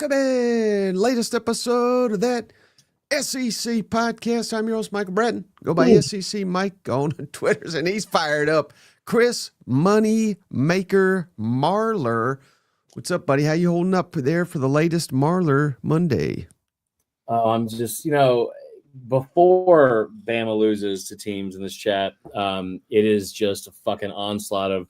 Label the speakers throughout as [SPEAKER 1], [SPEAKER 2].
[SPEAKER 1] Welcome in. Latest episode of that SEC podcast. I'm your host, Michael Breton. Go by SEC Mike on Twitters, and he's fired up. Chris Money Maker Marler. What's up, buddy? How you holding up there for the latest Marler Monday?
[SPEAKER 2] I'm just, before Bama loses to teams in this chat, it is just a fucking onslaught of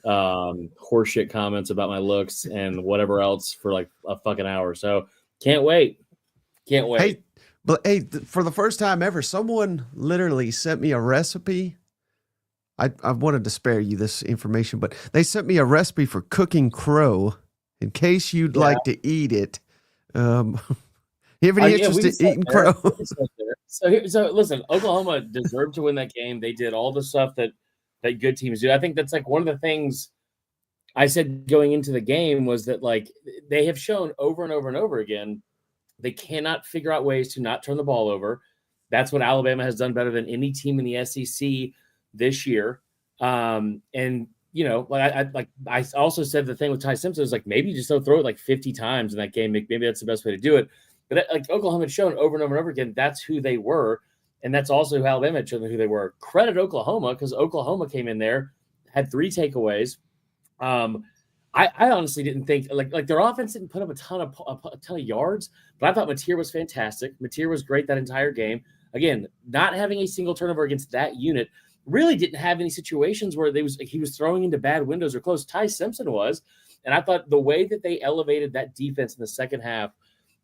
[SPEAKER 2] horseshit comments about my looks and whatever else for like a fucking hour. So can't wait.
[SPEAKER 1] Hey, for the first time ever, someone literally sent me a recipe. I wanted to spare you this information, but they sent me a recipe for cooking crow in case you'd like to eat it. You have any interest in eating crow?
[SPEAKER 2] So listen, Oklahoma deserved to win that game. They did all the stuff that good teams do. I think that's like one of the things I said going into the game was that like they have shown over and over and over again, they cannot figure out ways to not turn the ball over. That's what Alabama has done better than any team in the SEC this year. I also said the thing with Ty Simpson is like, maybe you just don't throw it like 50 times in that game. Maybe that's the best way to do it. But like Oklahoma had shown over and over and over again, that's who they were. And that's also who Alabama had shown who they were. Credit Oklahoma, because Oklahoma came in there, had 3 takeaways. I honestly didn't think like their offense didn't put up a ton of yards, but I thought Mateer was fantastic. Mateer was great that entire game. Again, not having a single turnover against that unit, really didn't have any situations where he was throwing into bad windows or close. Ty Simpson was, and I thought the way that they elevated that defense in the second half,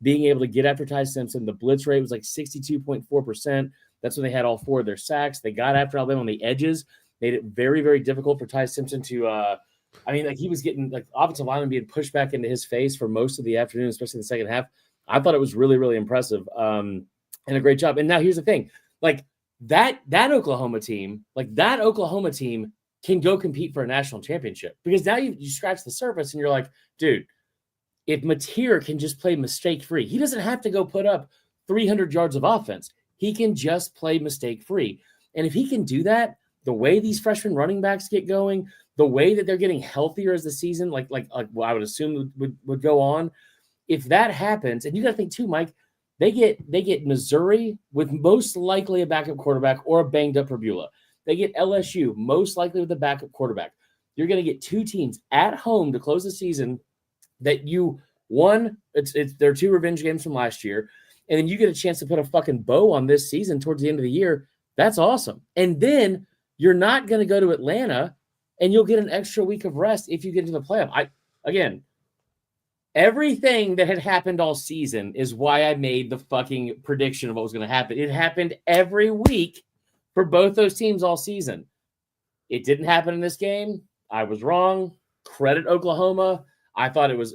[SPEAKER 2] being able to get after Ty Simpson, the blitz rate was like 62.4%. That's when they had all 4 of their sacks. They got after Alabama on the edges, made it very, very difficult for Ty Simpson to he was getting like offensive lineman being pushed back into his face for most of the afternoon, especially the second half. I thought it was really, really impressive and a great job. And now here's the thing, like that Oklahoma team can go compete for a national championship because now you scratch the surface and you're like, dude, if Mateer can just play mistake-free, he doesn't have to go put up 300 yards of offense. He can just play mistake-free. And if he can do that, the way these freshman running backs get going, the way that they're getting healthier as the season, like I would assume would go on, if that happens, and you got to think too, Mike, they get Missouri with most likely a backup quarterback or a banged-up Purbulla. They get LSU most likely with a backup quarterback. You're going to get 2 teams at home to close the season that they're 2 revenge games from last year, and then you get a chance to put a fucking bow on this season towards the end of the year. That's awesome. And then you're not going to go to Atlanta, and you'll get an extra week of rest if you get into the playoff. Everything that had happened all season is why I made the fucking prediction of what was going to happen. It happened every week for both those teams all season. It didn't happen in this game. I was wrong. Credit Oklahoma. I thought it was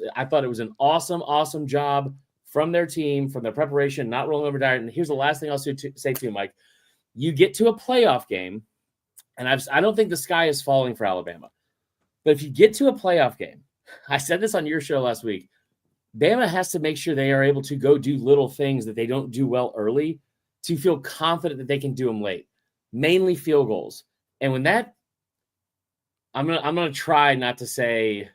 [SPEAKER 2] an awesome job from their team, from their preparation, not rolling over diet. And here's the last thing I'll say to you, Mike. You get to a playoff game, and I don't think the sky is falling for Alabama. But if you get to a playoff game, I said this on your show last week, Bama has to make sure they are able to go do little things that they don't do well early to feel confident that they can do them late, mainly field goals. And when that, I'm gonna try not to say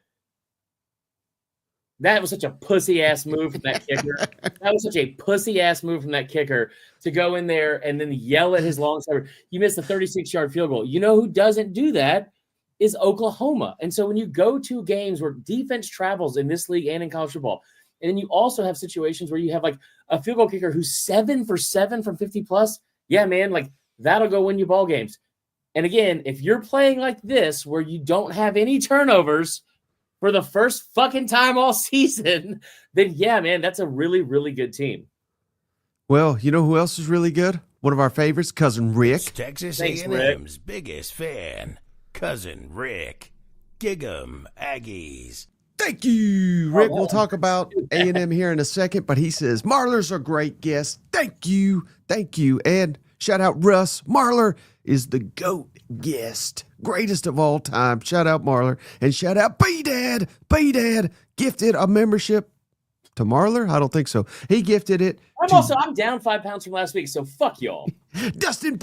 [SPEAKER 2] that was such a pussy-ass move from that kicker. That was such a pussy-ass move from that kicker to go in there and then yell at his long snapper. You missed a 36-yard field goal. You know who doesn't do that is Oklahoma. And so when you go to games where defense travels in this league and in college football, and then you also have situations where you have like a field goal kicker who's 7 for 7 from 50+, yeah, man, like that'll go win you ball games. And again, if you're playing like this where you don't have any turnovers for the first fucking time all season, then yeah, man, that's a really, really good team.
[SPEAKER 1] Well, you know who else is really good? One of our favorites, Cousin Rick.
[SPEAKER 3] It's Texas A&M's biggest fan, Cousin Rick. Gig 'em, Aggies.
[SPEAKER 1] Thank you, Rick. We'll talk about A&M here in a second, but he says, Marler's a great guest. Thank you. And shout out Russ. Marler is the GOAT guest. Greatest of all time. Shout out Marler. And shout out B-Dad. B-Dad gifted a membership to Marler? I don't think so. He gifted it.
[SPEAKER 2] I'm down 5 pounds from last week, so fuck y'all.
[SPEAKER 1] Dustin,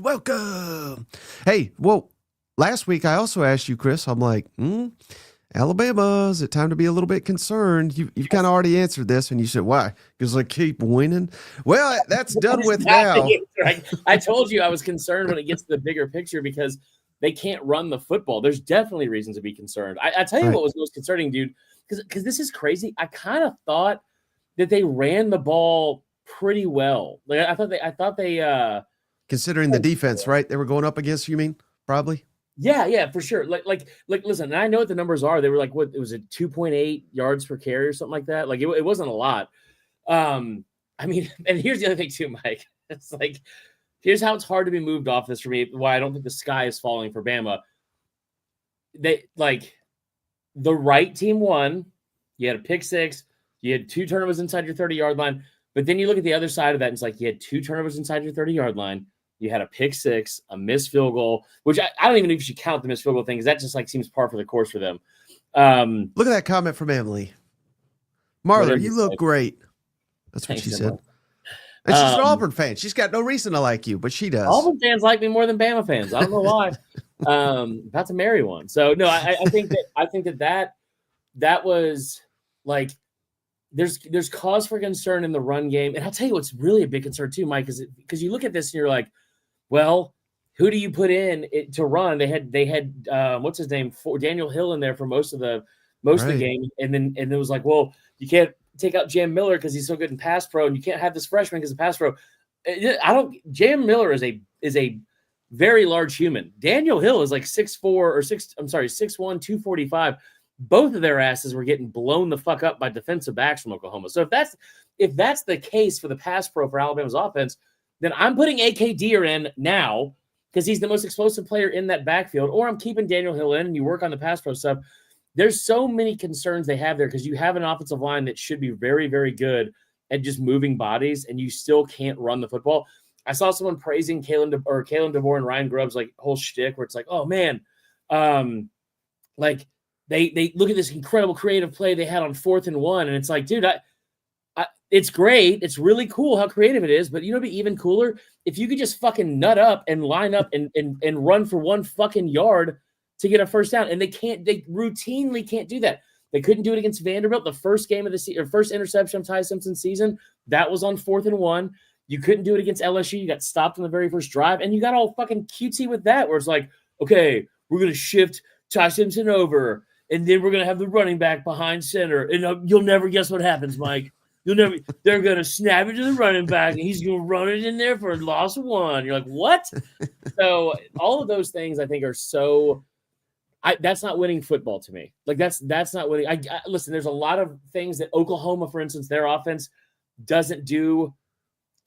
[SPEAKER 1] welcome. Hey, well, last week I also asked you, Chris, I'm like, Alabama, is it time to be a little bit concerned? You've kind of already answered this, and you said, why? Because they keep winning. Well, that's done with now.
[SPEAKER 2] I told you I was concerned when it gets to the bigger picture because they can't run the football. There's definitely reason to be concerned. I tell you what was most concerning, dude, because this is crazy. I kind of thought that they ran the ball pretty well. Like I thought they
[SPEAKER 1] considering the defense, right? They were going up against, you mean? Probably.
[SPEAKER 2] Yeah, for sure. Like, listen, and I know what the numbers are. They were like, what, it was a 2.8 yards per carry or something like that. Like, it wasn't a lot. I mean, and here's the other thing too, Mike. It's like, here's how it's hard to be moved off this for me. Why I don't think the sky is falling for Bama. They, like, the right team won. You had a pick six. You had 2 turnovers inside your 30-yard line. But then you look at the other side of that, and it's like you had 2 turnovers inside your 30-yard line. You had a pick six, a missed field goal, which I don't even know if you should count the missed field goal thing because that just like seems par for the course for them.
[SPEAKER 1] Look at that comment from Emily. Marler, you look great. That's what she said. And she's an Auburn fan. She's got no reason to like you, but she does.
[SPEAKER 2] Auburn fans like me more than Bama fans. I don't know why. About to marry one. So no, I think that was like there's cause for concern in the run game. And I'll tell you what's really a big concern too, Mike, is because you look at this and you're like, well, who do you put in to run? They had what's his name, Daniel Hill in there for most of the game, and it was like, well, you can't take out Jam Miller because he's so good in pass pro, and you can't have this freshman because of pass pro. Jam Miller is a very large human. Daniel Hill is like 6'1", 245. Both of their asses were getting blown the fuck up by defensive backs from Oklahoma. So if that's the case for the pass pro for Alabama's offense, then I'm putting A.K. Deer in now because he's the most explosive player in that backfield, or I'm keeping Daniel Hill in and you work on the pass pro stuff. There's so many concerns they have there because you have an offensive line that should be very, very good at just moving bodies, and you still can't run the football. I saw someone praising Kalen DeVore and Ryan Grubb's like whole shtick where it's like, oh man, like they look at this incredible creative play they had on 4th and 1, and it's like, dude, it's great. It's really cool how creative it is, but you know, it'd be even cooler if you could just fucking nut up and line up and run for 1 fucking yard to get a first down. And they routinely can't do that. They couldn't do it against Vanderbilt. The first game of the season, or first interception of Ty Simpson's season, that was on 4th and 1. You couldn't do it against LSU. You got stopped on the very first drive, and you got all fucking cutesy with that, where it's like, okay, we're going to shift Ty Simpson over, and then we're going to have the running back behind center, and you'll never guess what happens, Mike. They're going to snap it to the running back, and he's going to run it in there for a loss of 1. You're like, what? So all of those things I think are so that's not winning football to me. Like that's not winning. Listen, there's a lot of things that Oklahoma, for instance, their offense doesn't do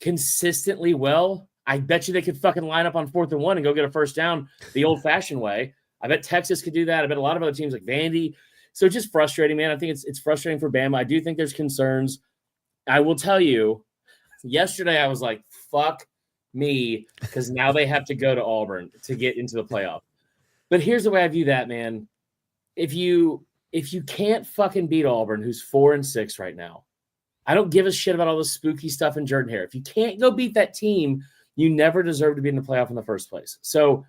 [SPEAKER 2] consistently well. I bet you they could fucking line up on 4th and 1 and go get a first down the old fashioned way. I bet Texas could do that. I bet a lot of other teams like Vandy. So it's just frustrating, man. I think it's frustrating for Bama. I do think there's concerns. I will tell you, yesterday I was like, fuck me, because now they have to go to Auburn to get into the playoff. But here's the way I view that, man. If you can't fucking beat Auburn, who's 4-6 right now, I don't give a shit about all this spooky stuff in Jordan Hare. If you can't go beat that team, you never deserve to be in the playoff in the first place. So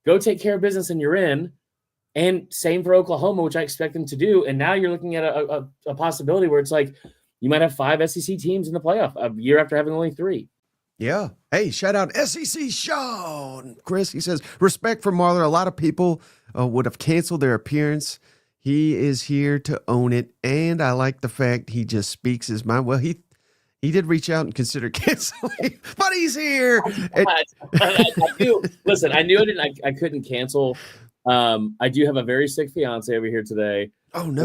[SPEAKER 2] go take care of business and you're in. And same for Oklahoma, which I expect them to do. And now you're looking at a possibility where it's like you might have 5 SEC teams in the playoff a year after having only 3.
[SPEAKER 1] Yeah. Hey, shout out SEC Sean. Chris, he says, respect for Marler. A lot of people would have canceled their appearance. He is here to own it. And I like the fact he just speaks his mind. Well, he did reach out and consider canceling, but he's here.
[SPEAKER 2] I do. Listen, I knew it. I couldn't cancel. I do have a very sick fiance over here today.
[SPEAKER 1] Oh no.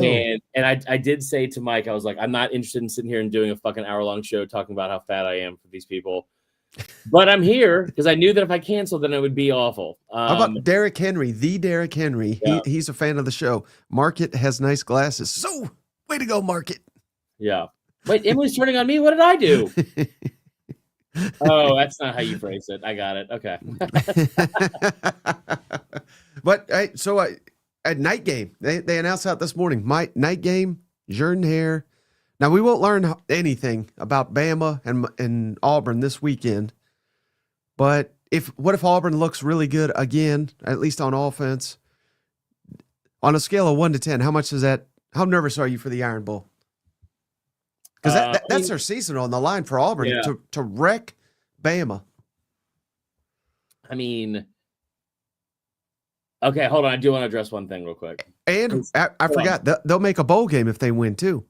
[SPEAKER 2] And I did say to Mike, I was like, I'm not interested in sitting here and doing a fucking hour-long show talking about how fat I am for these people. But I'm here because I knew that if I canceled, then it would be awful.
[SPEAKER 1] How about Derrick Henry, the Derrick Henry? Yeah. He's a fan of the show. Market has nice glasses. So, way to go, Market.
[SPEAKER 2] Yeah. Wait, Emily's turning on me. What did I do? Oh, that's not how you phrase it. I got it. Okay.
[SPEAKER 1] But at night game, they announced out this morning. My night game, Jordan Hare. Now, we won't learn anything about Bama and Auburn this weekend, but what if Auburn looks really good again, at least on offense? On a scale of 1 to 10, how much is that? How nervous are you for the Iron Bowl? Because that's their season on the line for Auburn to wreck Bama.
[SPEAKER 2] I mean, okay, hold on. I do want to address one thing real quick.
[SPEAKER 1] And I forgot, they'll make a bowl game if they win too.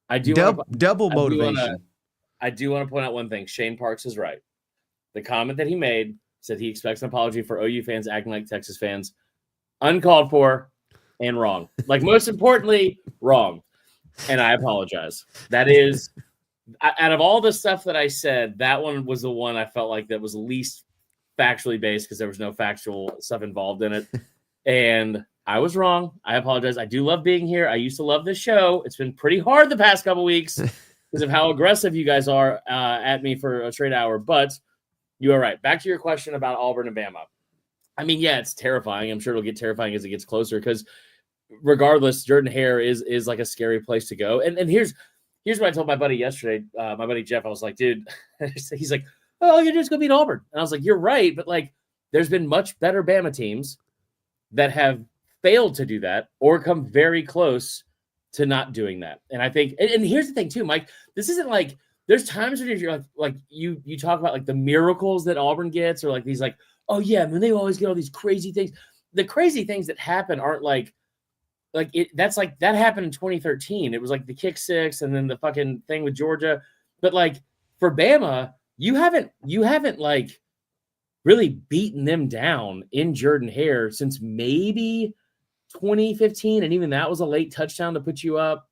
[SPEAKER 2] I do
[SPEAKER 1] double motivation.
[SPEAKER 2] I do want to point out one thing. Shane Parks is right. The comment that he made said he expects an apology for OU fans acting like Texas fans. Uncalled for and wrong. Like, most importantly, wrong. And I apologize. That is, out of all the stuff that I said, that one was the one I felt like that was least factually based because there was no factual stuff involved in it. And I was wrong. I apologize. I do love being here. I used to love this show. It's been pretty hard the past couple weeks because of how aggressive you guys are at me for a straight hour. But you are right. Back to your question about Auburn and Bama. I mean, yeah, it's terrifying. I'm sure it'll get terrifying as it gets closer because regardless, Jordan Hare is like a scary place to go. And here's what I told my buddy yesterday, my buddy Jeff. I was like, dude, he's like, oh, all you do is go beat Auburn. And I was like, you're right. But like, there's been much better Bama teams that have failed to do that or come very close to not doing that. And I think, and here's the thing too, Mike, this isn't like, there's times when you're like you talk about like the miracles that Auburn gets or like these like, oh yeah, I mean, they always get all these crazy things. The crazy things that happen aren't like it. That's like that happened in 2013. It was like the kick six and then the fucking thing with Georgia. But like for Bama, you haven't like really beaten them down in Jordan Hare since maybe 2015, and even that was a late touchdown to put you up.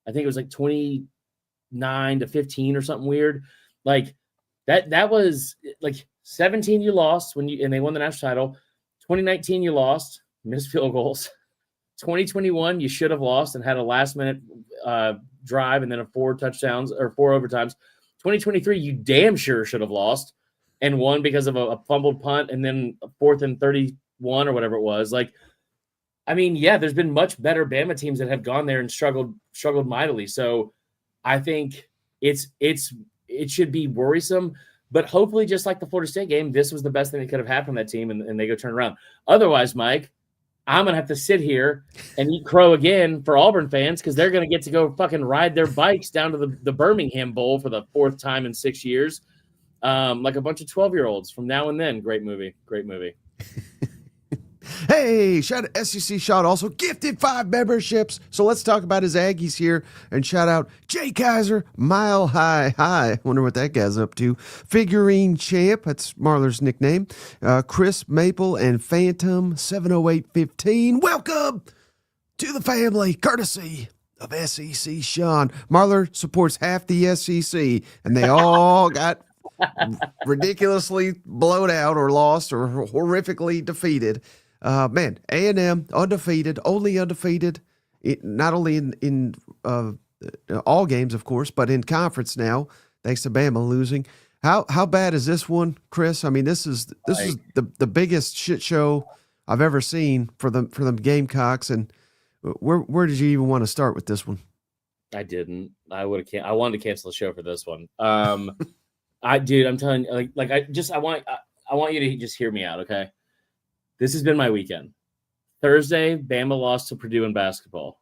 [SPEAKER 2] I think it was like 29-15 or something weird. Like that was like 17 you lost and they won the national title. 2019 you lost, missed field goals. 2021 you should have lost and had a last minute drive and then a 4 touchdowns or 4 overtimes. 2023 you damn sure should have lost and won because of a fumbled punt and then a 4th and 31 or whatever it was. Like, I mean, yeah, there's been much better Bama teams that have gone there and struggled mightily. So I think it should be worrisome, but hopefully just like the Florida State game, this was the best thing that could have happened to that team and they go turn around. Otherwise, Mike, I'm going to have to sit here and eat crow again for Auburn fans because they're going to get to go fucking ride their bikes down to the Birmingham Bowl for the 4th time in 6 years. Like a bunch of 12-year-olds from now and then. Great movie.
[SPEAKER 1] Hey, shout out SEC Shot also gifted 5 memberships. So let's talk about his Aggies here and shout out Jay Kaiser, Mile High. Wonder what that guy's up to. Figurine Champ, that's Marler's nickname. Chris Maple and Phantom 70815. Welcome to the family, courtesy of SEC Sean. Marler supports half the SEC, and they all got ridiculously blown out or lost or horrifically defeated. Man, A&M undefeated, only undefeated, not only in all games, of course, but in conference now, thanks to Bama losing. How bad is this one, Chris? I mean, this is the biggest shit show I've ever seen for them Gamecocks. And where did you even want to start with this one?
[SPEAKER 2] I didn't. I wanted to cancel the show for this one. I'm telling you, I want you to just hear me out, okay? This has been my weekend. Thursday, Bama lost to Purdue in basketball.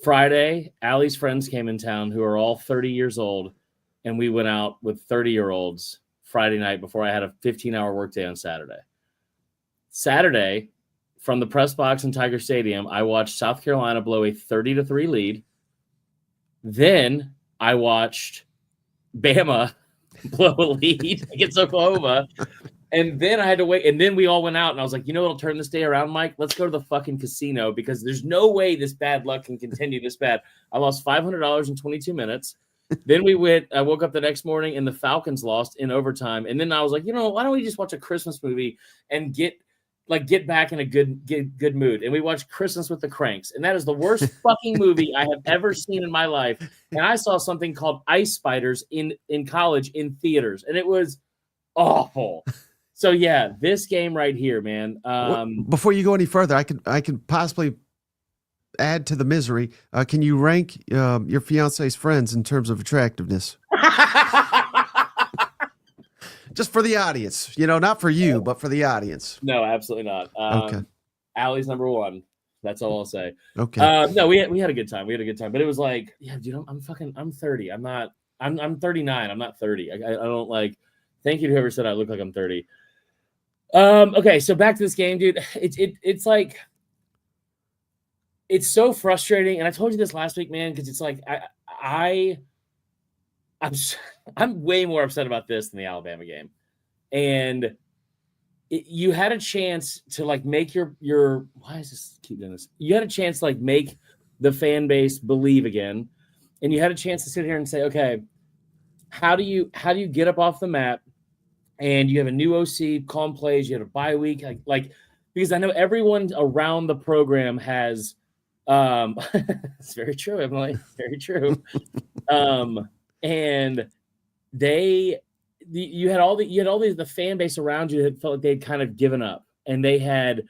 [SPEAKER 2] Friday, Allie's friends came in town who are all 30 years old, and we went out with 30-year-olds Friday night before I had a 15-hour workday on Saturday. Saturday, from the press box in Tiger Stadium, I watched South Carolina blow a 30-3 lead. Then I watched Bama blow a lead against Oklahoma. And then I had to wait. And then we all went out. And I was like, you know what'll turn this day around, Mike? Let's go to the fucking casino because there's no way this bad luck can continue this bad. I lost $500 in 22 minutes. Then I woke up the next morning and the Falcons lost in overtime. And then I was like, why don't we just watch a Christmas movie and get back in a good mood? And we watched Christmas with the Cranks. And that is the worst fucking movie I have ever seen in my life. And I saw something called Ice Spiders in college in theaters. And it was awful. So yeah, this game right here, man.
[SPEAKER 1] Before you go any further, I can possibly add to the misery. Can you rank your fiance's friends in terms of attractiveness? Just for the audience, not for you, but for the audience.
[SPEAKER 2] No, absolutely not.
[SPEAKER 1] Okay.
[SPEAKER 2] Allie's number 1. That's all I'll say.
[SPEAKER 1] Okay.
[SPEAKER 2] No, we had a good time. We had a good time, but it was like, yeah, dude, I'm 30. I'm 39. I'm not 30. I don't like. Thank you to whoever said I look like I'm 30. Okay, so back to this game, dude. It's like, it's so frustrating, and I told you this last week, man, because it's like I'm way more upset about this than the Alabama game, and you had a chance to like make your why is this keep doing this? You had a chance to like make the fan base believe again, and you had a chance to sit here and say, okay, how do you get up off the mat? And you have a new OC, calm plays, you had a bye week, like because I know everyone around the program has it's very true, Emily, very true. And you had all the fan base around you that felt like they'd kind of given up, and they had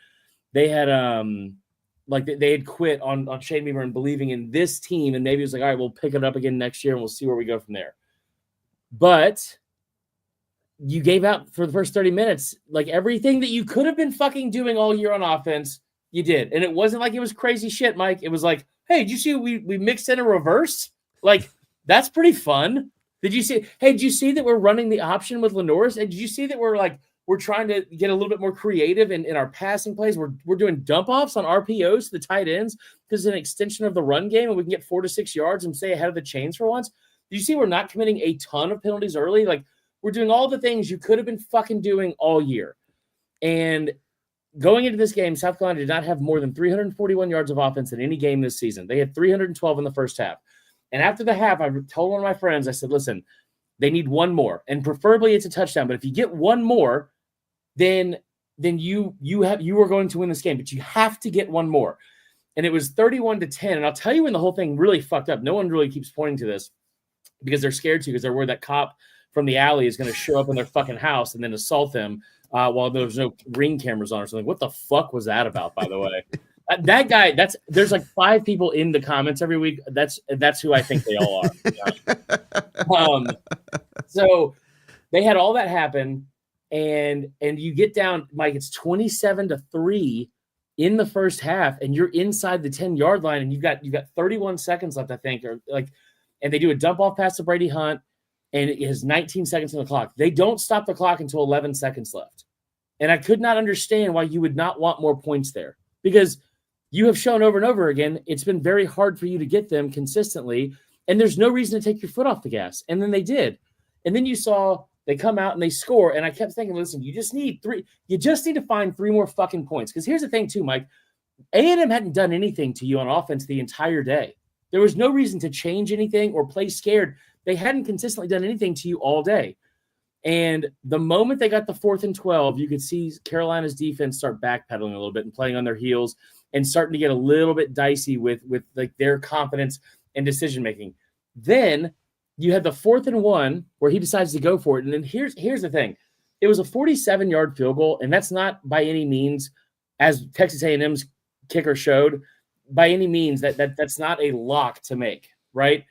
[SPEAKER 2] like they had quit on Shane Beamer and believing in this team, and maybe it was like, all right, we'll pick it up again next year and we'll see where we go from there. But you gave out for the first 30 minutes, like everything that you could have been fucking doing all year on offense, you did. And it wasn't like it was crazy shit, Mike. It was like, hey, did you see we mixed in a reverse? Like, that's pretty fun. Did you see? Hey, did you see that we're running the option with Lenoris? And did you see that we're trying to get a little bit more creative in our passing plays? We're doing dump offs on RPOs to the tight ends because it's an extension of the run game, and we can get 4 to 6 yards and stay ahead of the chains for once. Did you see we're not committing a ton of penalties early? Like, we're doing all the things you could have been fucking doing all year. And going into this game, South Carolina did not have more than 341 yards of offense in any game this season. They had 312 in the first half. And after the half, I told one of my friends, I said, listen, they need one more. And preferably it's a touchdown. But if you get one more, then you are going to win this game. But you have to get one more. And it was 31-10. And I'll tell you when the whole thing really fucked up. No one really keeps pointing to this because they're scared to, because they're worried that cop from the alley is going to show up in their fucking house and then assault them while there's no ring cameras on or something. What the fuck was that about, by the way? That guy, there's like 5 people in the comments every week. That's who I think they all are. So they had all that happen, and you get down, Mike, it's 27-3 in the first half, and you're inside the 10-yard line, and you've got 31 seconds left, I think, and they do a dump off pass to Brady Hunt. And it has 19 seconds on the clock. They don't stop the clock until 11 seconds left. And I could not understand why you would not want more points there, because you have shown over and over again, it's been very hard for you to get them consistently. And there's no reason to take your foot off the gas. And then they did. And then you saw they come out and they score. And I kept thinking, listen, you just need 3. You just need to find 3 more fucking points. Because here's the thing too, Mike, A&M hadn't done anything to you on offense the entire day. There was no reason to change anything or play scared. They hadn't consistently done anything to you all day. And the moment they got the 4th and 12, you could see Carolina's defense start backpedaling a little bit and playing on their heels and starting to get a little bit dicey with like their confidence and decision-making. Then you had the 4th and 1 where he decides to go for it. And then here's the thing. It was a 47-yard field goal, and that's not by any means, as Texas A&M's kicker showed, by any means that's not a lock to make, right?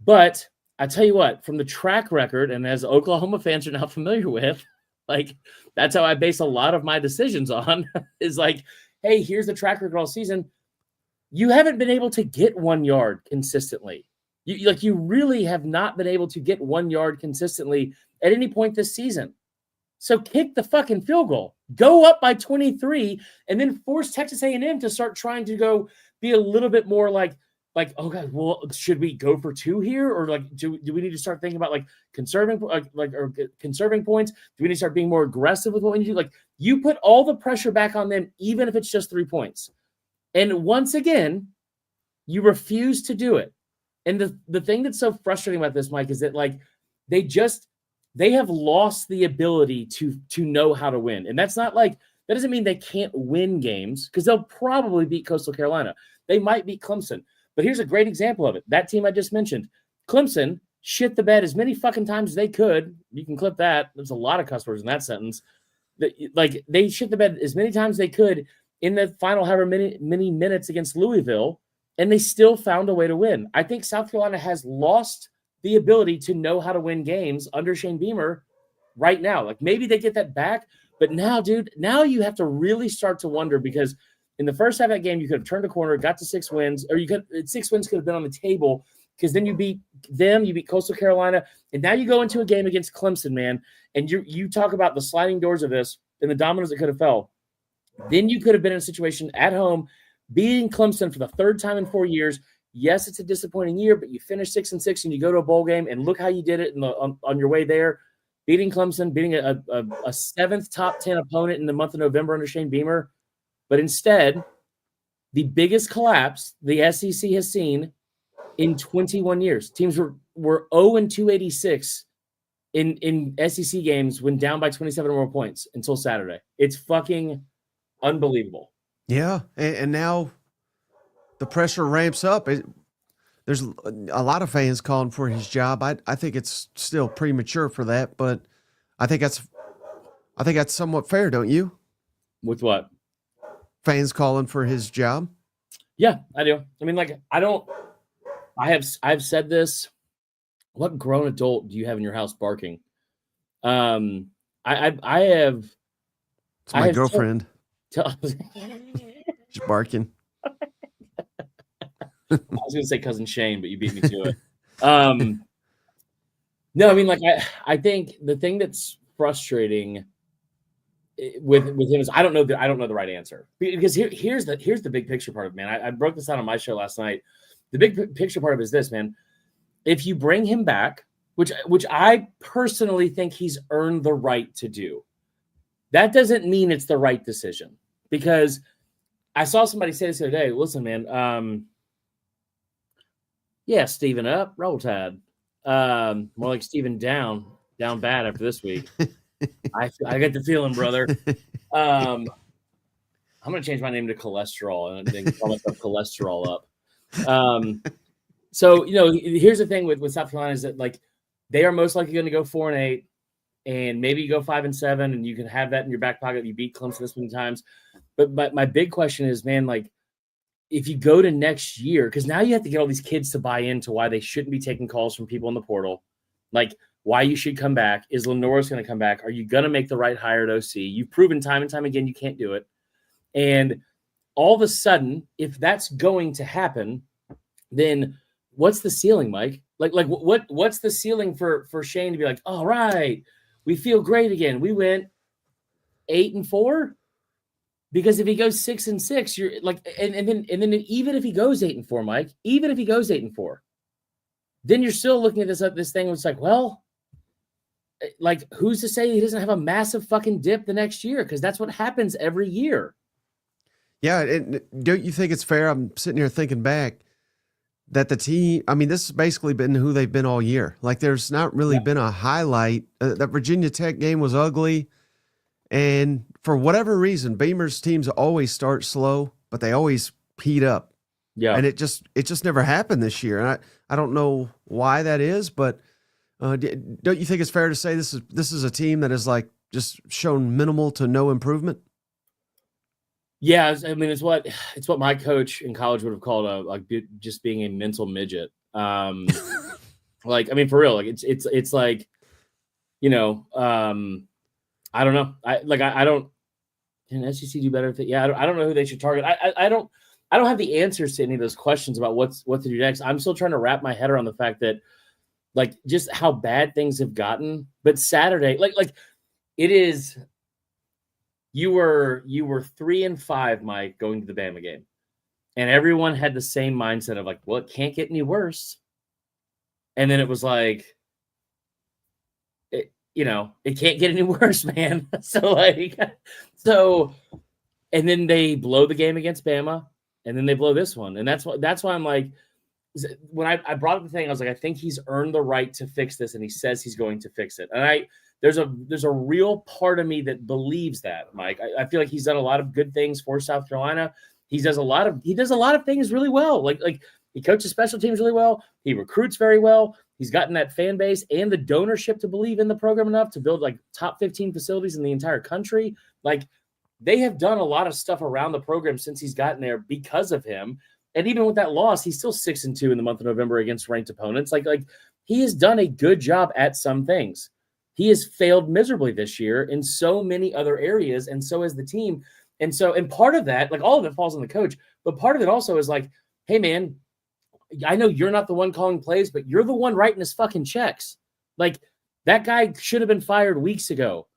[SPEAKER 2] But I tell you what, from the track record, and as Oklahoma fans are now familiar with, like, that's how I base a lot of my decisions on, is like, hey, here's the track record all season. You haven't been able to get 1 yard consistently. You really have not been able to get 1 yard consistently at any point this season. So kick the fucking field goal. Go up by 23, and then force Texas A&M to start trying to go be a little bit more like, oh God, well, should we go for 2 here, or like do we need to start thinking about like conserving points? Do we need to start being more aggressive with what we need to do? Like, you put all the pressure back on them, even if it's just 3 points. And once again, you refuse to do it. And the thing that's so frustrating about this, Mike, is that like they have lost the ability to know how to win. And that's not like, that doesn't mean they can't win games, because they'll probably beat Coastal Carolina. They might beat Clemson. But here's a great example of it. That team I just mentioned, Clemson, shit the bed as many fucking times as they could. You can clip that. There's a lot of cuss words in that sentence. Like, they shit the bed as many times as they could in the final however many minutes against Louisville, and they still found a way to win. I think South Carolina has lost the ability to know how to win games under Shane Beamer right now. Like, maybe they get that back, but now, dude, now you have to really start to wonder, because in the first half of that game, you could have turned a corner, got to 6 wins, or 6 wins could have been on the table because then you beat them, you beat Coastal Carolina, and now you go into a game against Clemson, man, and you talk about the sliding doors of this and the dominoes that could have fell. Then you could have been in a situation at home beating Clemson for the 3rd time in 4 years. Yes, it's a disappointing year, but you finish 6-6 and you go to a bowl game, and look how you did it on your way there, beating Clemson, beating a 7th top 10 opponent in the month of November under Shane Beamer. But instead, the biggest collapse the SEC has seen in 21 years. Teams were 0-286 in SEC games when down by 27 or more points until Saturday. It's fucking unbelievable.
[SPEAKER 1] Yeah, and now the pressure ramps up. There's a lot of fans calling for his job. I think it's still premature for that, but I think that's somewhat fair, don't you?
[SPEAKER 2] With what?
[SPEAKER 1] Fans calling for his job?
[SPEAKER 2] Yeah, I do. I mean, like, I've said this. What grown adult do you have in your house barking? I have.
[SPEAKER 1] It's my girlfriend. She's barking.
[SPEAKER 2] I was going to say cousin Shane, but you beat me to it. No, I mean, like, I think the thing that's frustrating with him is I don't know the right answer, because here's the big picture part of it, man. I broke this out on my show last night. The big picture part of it is this, man. If you bring him back, which I personally think he's earned the right to do, that doesn't mean it's the right decision, because I saw somebody say this the other day. Listen, man. Yeah, Steven up, roll tide. More like Steven down bad after this week. I get the feeling, brother. I'm gonna change my name to Cholesterol and then call myself Cholesterol up. So here's the thing with South Carolina is that, like, they are most likely going to go 4-8, and maybe you go 5-7, and you can have that in your back pocket. You beat Clemson this many times, but my big question is, man, like, if you go to next year, because now you have to get all these kids to buy into why they shouldn't be taking calls from people in the portal, like why you should come back. Is Lenore's going to come back? Are you going to make the right hire at OC? You've proven time and time again you can't do it. And all of a sudden, if that's going to happen, then what's the ceiling, Mike? Like what's the ceiling for Shane to be like, all right, we feel great again. We went 8-4. Because if he goes 6-6, you're like, and then even if he goes 8-4, Mike, even if he goes 8-4, then you're still looking at this thing. It's like, well, like, who's to say he doesn't have a massive fucking dip the next year? Because that's what happens every year.
[SPEAKER 1] Yeah, and don't you think it's fair? I'm sitting here thinking back that the team. I mean, this has basically been who they've been all year. Like, there's not really been a highlight. That Virginia Tech game was ugly. And for whatever reason, Beamer's teams always start slow, but they always heat up. Yeah. And it just never happened this year. And I don't know why that is, but don't you think it's fair to say this is a team that has, like, just shown minimal to no improvement?
[SPEAKER 2] Yeah, I mean, it's what my coach in college would have called just being a mental midget. Like, I mean, for real, like it's like, I don't know. I don't. Can SEC do better? I don't know who they should target. I don't have the answers to any of those questions about what to do next. I'm still trying to wrap my head around the fact that, like, just how bad things have gotten. But Saturday, like it is. You were 3-5, Mike, going to the Bama game, and everyone had the same mindset of, like, well, it can't get any worse. And then it was like, it can't get any worse, man. So, and then they blow the game against Bama, and then they blow this one. And that's why I'm like, when I brought up the thing, I was like, I think he's earned the right to fix this, and he says he's going to fix it. And there's a real part of me that believes that, Mike. I feel like he's done a lot of good things for South Carolina. He does a lot of things really well. Like he coaches special teams really well. He recruits very well. He's gotten that fan base and the donorship to believe in the program enough to build, like, top 15 facilities in the entire country. Like, they have done a lot of stuff around the program since he's gotten there because of him. And even with that loss, he's still 6-2 in the month of November against ranked opponents. Like he has done a good job at some things. He has failed miserably this year in so many other areas, and so has the team. And part of that, like all of it falls on the coach, but part of it also is like, hey man, I know you're not the one calling plays, but you're the one writing his fucking checks. Like that guy should have been fired weeks ago.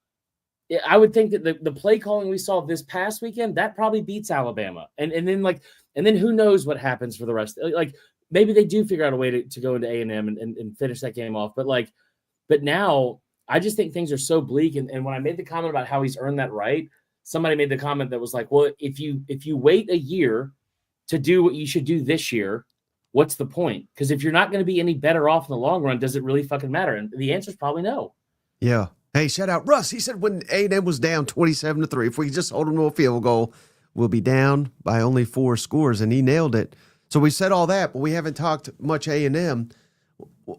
[SPEAKER 2] I would think that the play calling we saw this past weekend, that probably beats Alabama. And then who knows what happens for the rest. Like maybe they do figure out a way to go into A&M and finish that game off. But now I just think things are so bleak. And when I made the comment about how he's earned that right, somebody made the comment that was like, well, if you wait a year to do what you should do this year, what's the point? Because if you're not going to be any better off in the long run, does it really fucking matter? And the answer is probably no.
[SPEAKER 1] Yeah. Hey, shout out Russ. He said when A&M was down 27-3, if we could just hold them to a field goal, we'll be down by only 4 scores, and he nailed it. So we said all that, but we haven't talked much A&M. You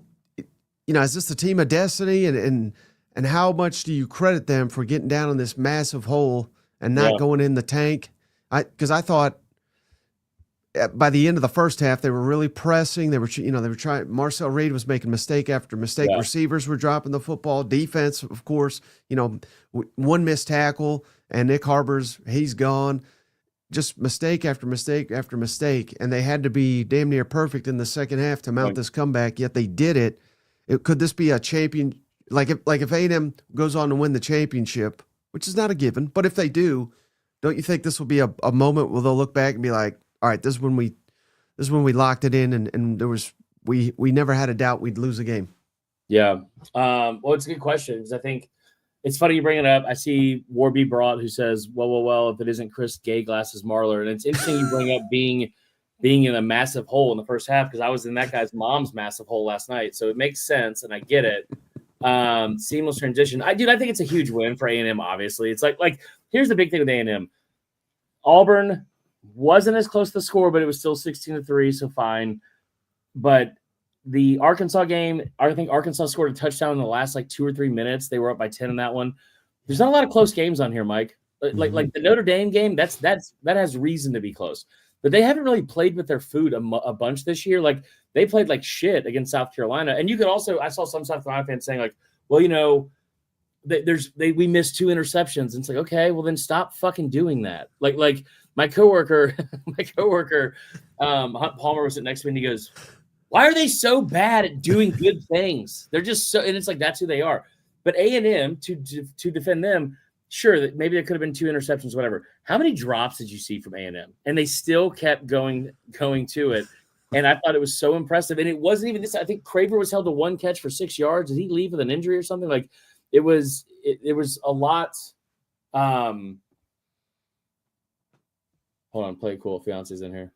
[SPEAKER 1] know, is this the team of destiny, and how much do you credit them for getting down in this massive hole and not going in the tank? Because I thought by the end of the first half, they were really pressing. They were trying. Marcel Reed was making mistake after mistake. Yeah. Receivers were dropping the football. Defense, of course, one missed tackle, and Nick Harbor's, he's gone. Just mistake after mistake after mistake, and they had to be damn near perfect in the second half to mount this comeback. Yet they did it. Could this be a champion? Like if A&M goes on to win the championship, which is not a given, but if they do, don't you think this will be a moment where they'll look back and be like, all right, this is when we locked it in, and there was we never had a doubt we'd lose a game.
[SPEAKER 2] Yeah. Well, it's a good question because I think it's funny you bring it up. I see Warby Brought who says, well, if it isn't Chris Gay Glasses Marler, and it's interesting you bring up being in a massive hole in the first half because I was in that guy's mom's massive hole last night, so it makes sense and I get it. Seamless transition. I think it's a huge win for A&M. Obviously, it's like here's the big thing with A&M. Auburn wasn't as close to the score, but it was still 16-3, so fine. But the Arkansas game, I think Arkansas scored a touchdown in the last 2 or 3 minutes. They were up by 10 in that one. There's not a lot of close games on here, Mike. Like the Notre Dame game, that has reason to be close. But they haven't really played with their food a bunch this year. Like they played like shit against South Carolina. And you could also, I saw some South Carolina fans saying like, well, we missed 2 interceptions. And it's like, okay, well then stop fucking doing that. Like my coworker, Hunt Palmer was sitting next to me and he goes, why are they so bad at doing good things? They're just so, and it's like, that's who they are. But A&M, to defend them, sure, that maybe there could have been 2 interceptions, whatever. How many drops did you see from A&M? And they still kept going to it. And I thought it was so impressive. And it wasn't even this. I think Craver was held to 1 catch for 6 yards. Did he leave with an injury or something? Like it was a lot. Hold on, play it cool. Fiance's in here.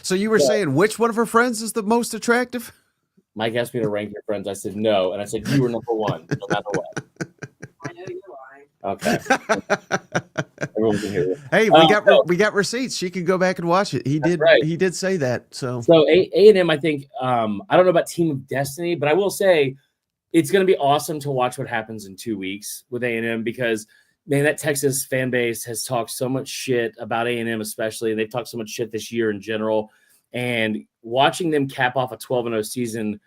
[SPEAKER 1] So you were saying which one of her friends is the most attractive?
[SPEAKER 2] Mike asked me to rank your friends. I said no, and I said you were number 1, no matter what.
[SPEAKER 4] I know you're lying.
[SPEAKER 2] Okay. Everyone can hear you.
[SPEAKER 1] Hey, we got receipts. She can go back and watch it. He did. Right. He did say that. So
[SPEAKER 2] A&M, I think. I don't know about Team of Destiny, but I will say it's going to be awesome to watch what happens in 2 weeks with A&M because. Man, that Texas fan base has talked so much shit about A&M especially, and they've talked so much shit this year in general. And watching them cap off a 12-0 season,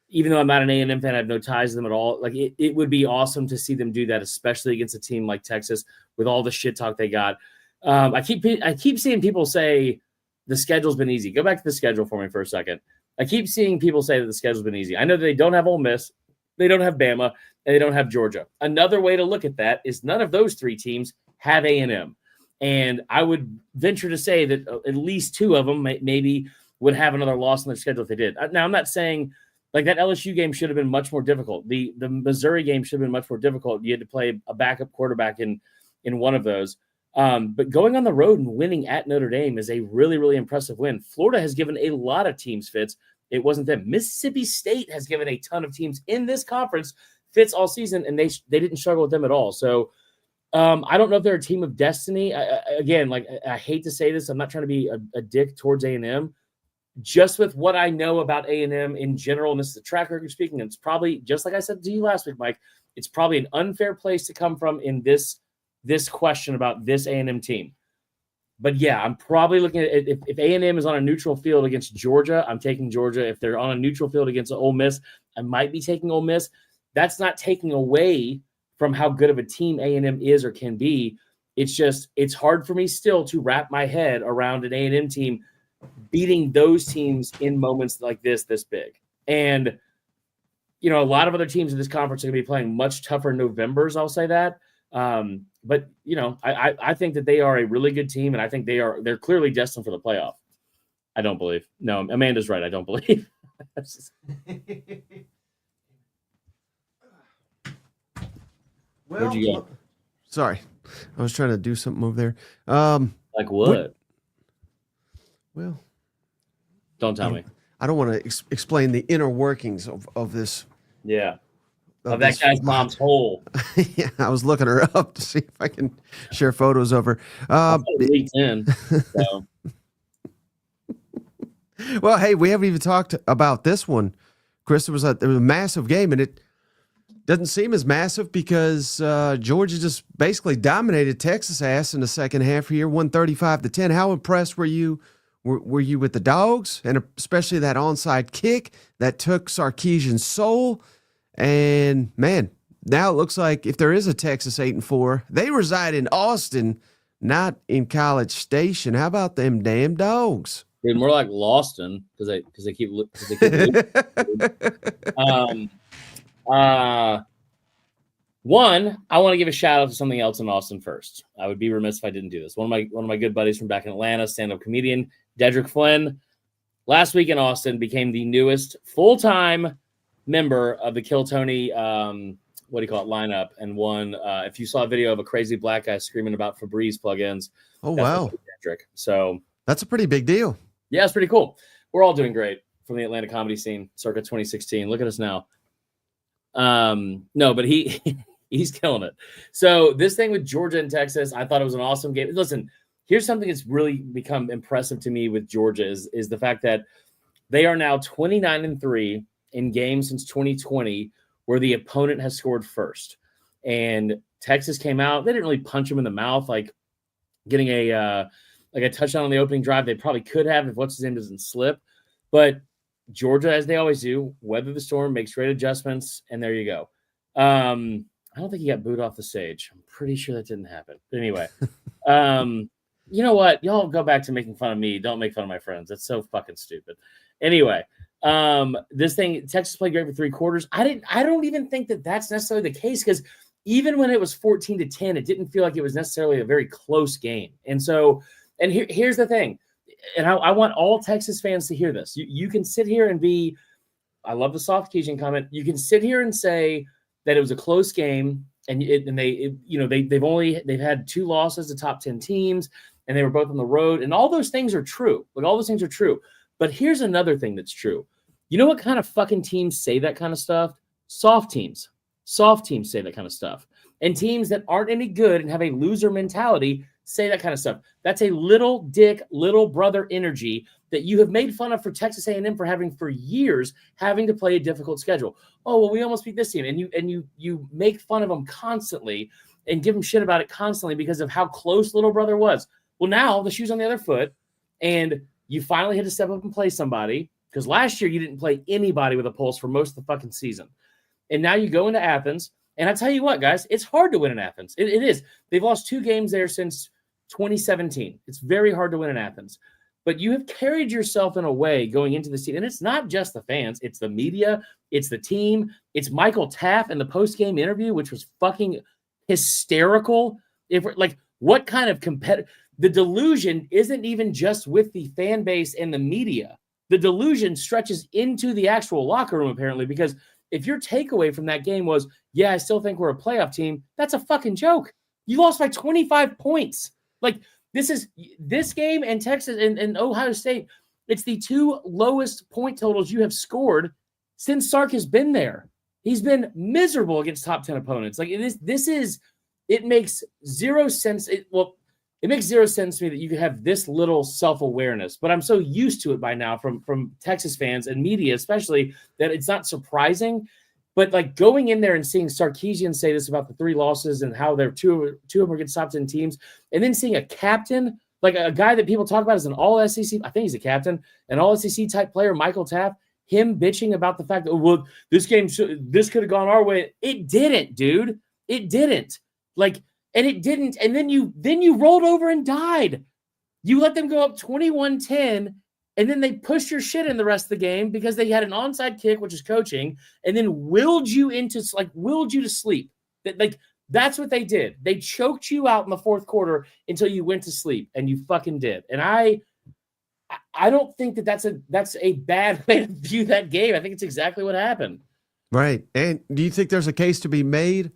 [SPEAKER 2] even though I'm not an A&M fan, I have no ties to them at all. Like it would be awesome to see them do that, especially against a team like Texas with all the shit talk they got. I keep seeing people say the schedule's been easy. Go back to the schedule for me for a second. I keep seeing people say that the schedule's been easy. I know that they don't have Ole Miss, they don't have Bama, and they don't have Georgia. Another way to look at that is none of those 3 teams have A&M. And I would venture to say that at least 2 of them maybe would have another loss on their schedule if they did. Now, I'm not saying like that LSU game should have been much more difficult. The Missouri game should have been much more difficult. You had to play a backup quarterback in one of those. But going on the road and winning at Notre Dame is a really, really impressive win. Florida has given a lot of teams fits. It wasn't them. Mississippi State has given a ton of teams in this conference fits all season, and they didn't struggle with them at all. So I don't know if they're a team of destiny. I hate to say this. I'm not trying to be a dick towards A&M. Just with what I know about A&M in general, and this is the track record speaking, and it's probably, just like I said to you last week, Mike, it's probably an unfair place to come from in this question about this A&M team. But yeah, I'm probably looking at if A&M is on a neutral field against Georgia, I'm taking Georgia. If they're on a neutral field against Ole Miss, I might be taking Ole Miss. That's not taking away from how good of a team A&M is or can be. It's hard for me still to wrap my head around an A&M team beating those teams in moments like this big. And, a lot of other teams in this conference are going to be playing much tougher Novembers, I'll say that. But, I think that they are a really good team, and I think they're clearly destined for the playoff. I don't believe. No, Amanda's right. I don't believe. Where'd you go?
[SPEAKER 1] Sorry. I was trying to do something over there.
[SPEAKER 2] Like what?
[SPEAKER 1] Well,
[SPEAKER 2] don't tell me.
[SPEAKER 1] I don't want to explain the inner workings of this.
[SPEAKER 2] Yeah. Of that guy's mom's hole.
[SPEAKER 1] Yeah, I was looking her up to see if I can share photos of her.
[SPEAKER 2] LinkedIn. So.
[SPEAKER 1] Well, hey, we haven't even talked about this one, Chris. There was a massive game, and it doesn't seem as massive because Georgia just basically dominated Texas ass in the second half here, 135-10. How impressed were you? Were you with the Dogs, and especially that onside kick that took Sarkisian's soul? And man, now it looks like if there is a Texas 8-4, they reside in Austin, not in College Station. How about them damn Dogs?
[SPEAKER 2] Dude, more like Lawston because they keep losing. One, I want to give a shout out to something else in Austin first. I would be remiss if I didn't do this. One of my good buddies from back in Atlanta, stand-up comedian Dedrick Flynn, last week in Austin became the newest full-time member of the Kill Tony lineup, and won. If you saw a video of a crazy black guy screaming about Febreze plugins,
[SPEAKER 1] oh wow,
[SPEAKER 2] Dedrick. So that's
[SPEAKER 1] a pretty big deal.
[SPEAKER 2] Yeah, it's pretty cool. We're all doing great from the Atlanta comedy scene, circa 2016. Look at us now. No, but he's killing it. So this thing with Georgia and Texas, I thought it was an awesome game. Listen, here's something that's really become impressive to me with Georgia is the fact that they are now 29-3 in games since 2020 where the opponent has scored first. And Texas came out. They didn't really punch them in the mouth, like getting a touchdown on the opening drive. They probably could have if what's his name doesn't slip. But Georgia, as they always do, weather the storm, makes great adjustments, and there you go. I don't think he got booed off the stage. I'm pretty sure that didn't happen. But anyway, you know what? Y'all go back to making fun of me. Don't make fun of my friends. That's so fucking stupid. Anyway, this thing, Texas played great for 3 quarters. I don't even think that that's necessarily the case because even when it was 14-10, it didn't feel like it was necessarily a very close game. And so, and here's the thing. And I want all Texas fans to hear this. You can sit here and be, I love the soft Keijing comment. You can sit here and say that it was a close game, and they've had 2 losses to top 10 teams, and they were both on the road, and all those things are true. Like all those things are true. But here's another thing that's true. You know what kind of fucking teams say that kind of stuff? Soft teams. Soft teams say that kind of stuff. And teams that aren't any good and have a loser mentality say that kind of stuff. That's a little dick, little brother energy that you have made fun of for Texas A&M for having for years, having to play a difficult schedule. Oh, well, we almost beat this team. And you make fun of them constantly and give them shit about it constantly because of how close little brother was. Well, now the shoe's on the other foot, and you finally had to step up and play somebody because last year you didn't play anybody with a pulse for most of the fucking season. And now you go into Athens, and I tell you what, guys, it's hard to win in Athens. It is. They've lost 2 games there since 2017. It's very hard to win in Athens. But you have carried yourself in a way going into the season, and it's not just the fans. It's the media. It's the team. It's Michael Taff in the post-game interview, which was fucking hysterical. What kind of the delusion isn't even just with the fan base and the media. The delusion stretches into the actual locker room, apparently, because if your takeaway from that game was, yeah, I still think we're a playoff team, that's a fucking joke. You lost by 25 points. Like, this game and Texas and Ohio State, it's the 2 lowest point totals you have scored since Sark has been there. He's been miserable against top 10 opponents. Like, it makes zero sense. It makes zero sense to me that you could have this little self-awareness, but I'm so used to it by now from Texas fans and media, especially, that it's not surprising. But like going in there and seeing Sarkisian say this about the 3 losses and how they're two of them are against top 10 teams, and then seeing a captain, like a guy that people talk about as an all SEC, I think he's a captain, an all SEC type player, Michael Taff, him bitching about the fact that, well, this game, this could have gone our way. It didn't, dude. It didn't. And it didn't. And then you rolled over and died. You let them go up 21-10, and then they pushed your shit in the rest of the game because they had an onside kick, which is coaching, and then willed you to sleep. That's what they did. They choked you out in the fourth quarter until you went to sleep, and you fucking did. And I don't think that's a bad way to view that game. I think it's exactly what happened.
[SPEAKER 1] Right. And do you think there's a case to be made?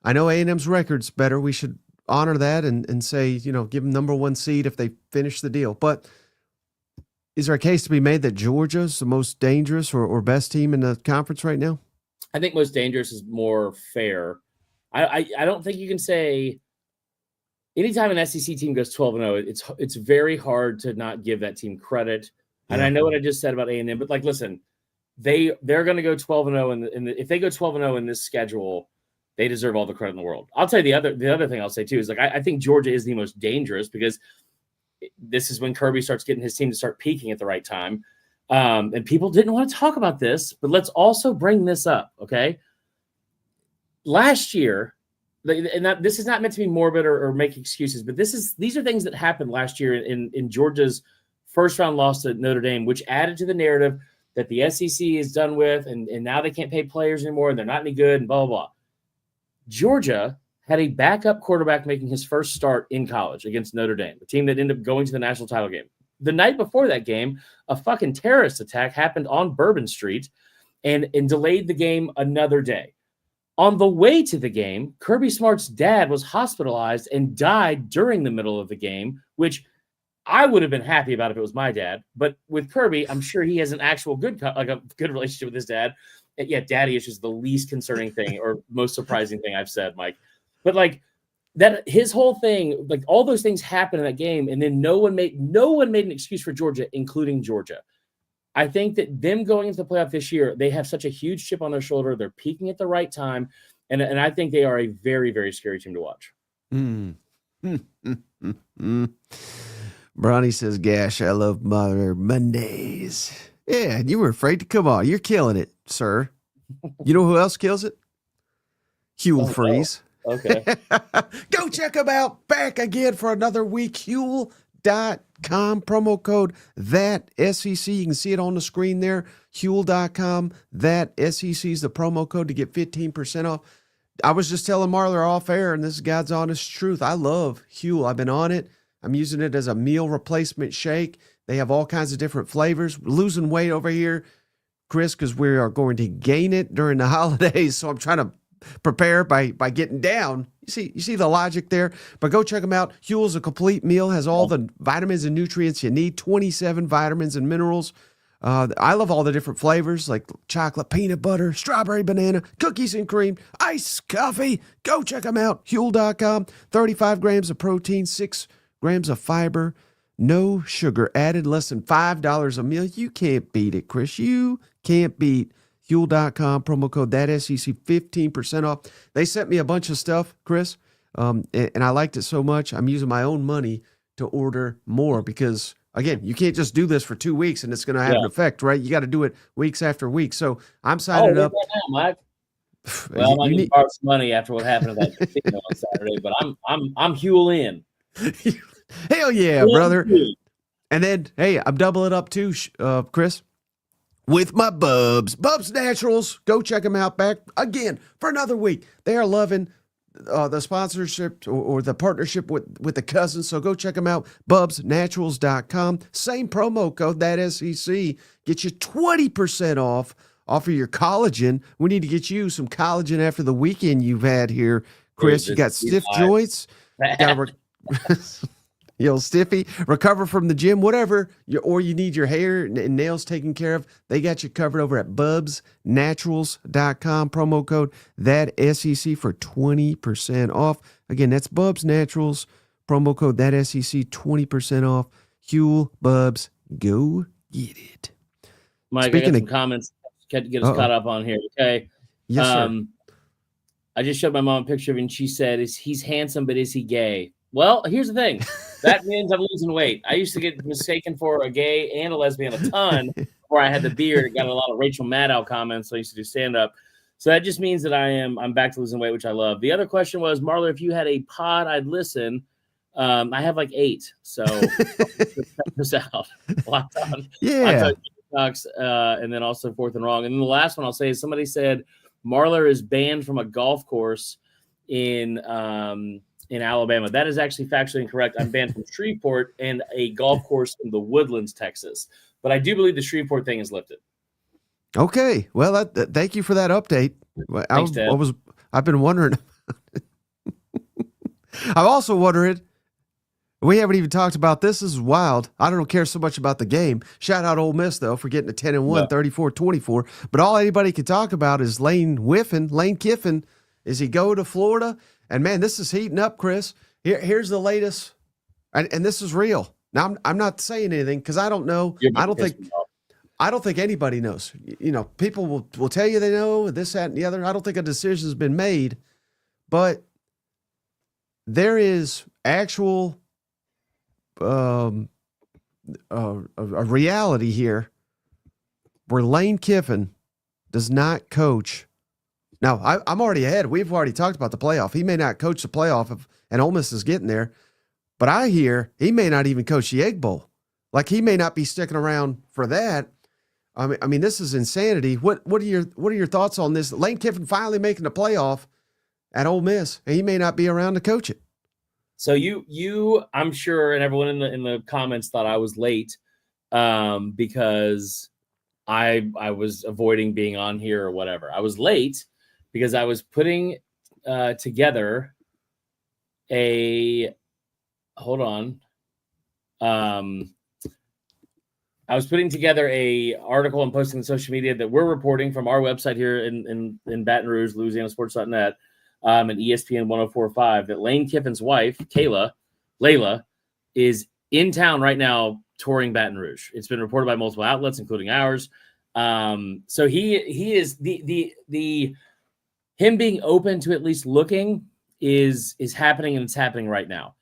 [SPEAKER 1] I know A&M's record's better. We should honor that and say, give them number 1 seed if they finish the deal. But is there a case to be made that Georgia's the most dangerous or best team in the conference right now?
[SPEAKER 2] I think most dangerous is more fair. I don't think you can say anytime an SEC team goes 12-0, it's very hard to not give that team credit. And I know what I just said about A&M, but listen, they're going to go 12-0, and if they go 12-0 in this schedule, they deserve all the credit in the world. I'll tell you the other thing I'll say too is I think Georgia is the most dangerous because this is when Kirby starts getting his team to start peaking at the right time. And people didn't want to talk about this, but let's also bring this up, okay? Last year, and this is not meant to be morbid or make excuses, but these are things that happened last year in Georgia's first round loss to Notre Dame, which added to the narrative that the SEC is done with, and now they can't pay players anymore, and they're not any good, and blah, blah, blah. Georgia had a backup quarterback making his first start in college against Notre Dame, a team that ended up going to the national title game. The night before that game, a fucking terrorist attack happened on Bourbon Street and delayed the game another day. On the way to the game, Kirby Smart's dad was hospitalized and died during the middle of the game, which I would have been happy about if it was my dad. But with Kirby, I'm sure he has an actual good relationship with his dad. Yeah, daddy issues the least concerning thing or most surprising thing I've said, Mike. But that his whole thing, all those things happened in that game, and then no one made an excuse for Georgia, including Georgia. I think that them going into the playoff this year, they have such a huge chip on their shoulder. They're peaking at the right time, and I think they are a very, very scary team to watch.
[SPEAKER 1] Bronny says, "Gosh, I love Mondays." Yeah, you were afraid to come on. You're killing it, sir. You know who else kills it? Huel Freeze.
[SPEAKER 2] Okay.
[SPEAKER 1] Go check them out. Back again for another week. Huel.com, promo code that SEC. You can see it on the screen there. Huel.com, that SEC is the promo code to get 15% off. I was just telling Marler off air, and this is God's honest truth. I love Huel. I've been on it. I'm using it as a meal replacement shake. They have all kinds of different flavors. We're losing weight over here, Chris, because we are going to gain it during the holidays. So I'm trying to prepare by getting down. You see the logic there. But go check them out. Huel's a complete meal, has all the vitamins and nutrients you need, 27 vitamins and minerals. I love all the different flavors like chocolate, peanut butter, strawberry, banana, cookies and cream, iced coffee. Go check them out. Huel.com, 35 grams of protein, 6 grams of fiber, no sugar added, less than $5 a meal. You can't beat it, Chris. You can't beat Huel.com, promo code that SEC, 15% off. They sent me a bunch of stuff, Chris, and I liked it so much. I'm using my own money to order more because, again, you can't just do this for 2 weeks and it's going to have an effect, right? You got to do it weeks after week. So I'm signing up.
[SPEAKER 2] Right now, Mike. Well, I need to borrow some money after what happened at that casino on Saturday, but I'm Huel in.
[SPEAKER 1] Hell yeah, brother. And then, hey, I'm doubling up too, Chris, with my Bubs. Bubs Naturals. Go check them out back again for another week. They are loving the sponsorship or the partnership with the cousins. So go check them out. BubsNaturals.com. Same promo code, that SEC. Get you 20% off of your collagen. We need to get you some collagen after the weekend you've had here, Chris. You got stiff joints. You got you know, stiffy, recover from the gym, whatever, or you need your hair and nails taken care of, they got you covered over at BubsNaturals.com. Promo code that SEC for 20% off. Again, that's Bubs Naturals. Promo code that SEC, 20% off. Huel, Bubs, go get it.
[SPEAKER 2] Mike, I got some comments to get us caught up on here. Okay.
[SPEAKER 1] Yes, sir.
[SPEAKER 2] I just showed my mom a picture of him, and she said, he's handsome, but is he gay? Well, here's the thing. That means I'm losing weight. I used to get mistaken for a gay and a lesbian a ton before I had the beard. Got a lot of Rachel Maddow comments. So I used to do stand-up. So that just means that I'm back to losing weight, which I love. The other question was, Marler, if you had a pod, I'd listen. I have like 8, so check this out. Locked on.
[SPEAKER 1] Yeah.
[SPEAKER 2] Talks, and then also Fourth and Wrong. And then the last one I'll say is somebody said Marler is banned from a golf course in Alabama. That is actually factually incorrect. I'm banned from Shreveport and a golf course in the Woodlands, Texas. But I do believe the Shreveport thing is lifted.
[SPEAKER 1] Okay. Well, thank you for that update.
[SPEAKER 2] Thanks, Dad.
[SPEAKER 1] I've been wondering. I'm also wondering. We haven't even talked about this. This is wild. I don't care so much about the game. Shout out Ole Miss, though, for getting to 10-1, 34-24. But all anybody can talk about is Lane Kiffin. Is he go to Florida? And, man, this is heating up, Chris. Here's the latest. And this is real. Now, I'm not saying anything because I don't know. I don't think anybody knows. You know, people will tell you they know this, that, and the other. I don't think a decision has been made. But there is actual a reality here where Lane Kiffin does not coach. Now, I'm already ahead. We've already talked about the playoff. He may not coach the playoff and Ole Miss is getting there, but I hear he may not even coach the Egg Bowl. Like, he may not be sticking around for that. I mean, this is insanity. What are your thoughts on this? Lane Kiffin finally making the playoff at Ole Miss, and he may not be around to coach it.
[SPEAKER 2] So you, I'm sure, and everyone in the comments thought I was late because I was avoiding being on here or whatever. I was late because I was putting together I was putting together a article and posting on social media that we're reporting from our website here in Baton Rouge, LouisianaSports.net. And ESPN 104.5 that Lane Kiffin's wife, Layla, is in town right now touring Baton Rouge. It's been reported by multiple outlets, including ours. So he is the him being open to at least looking is happening, and it's happening right now.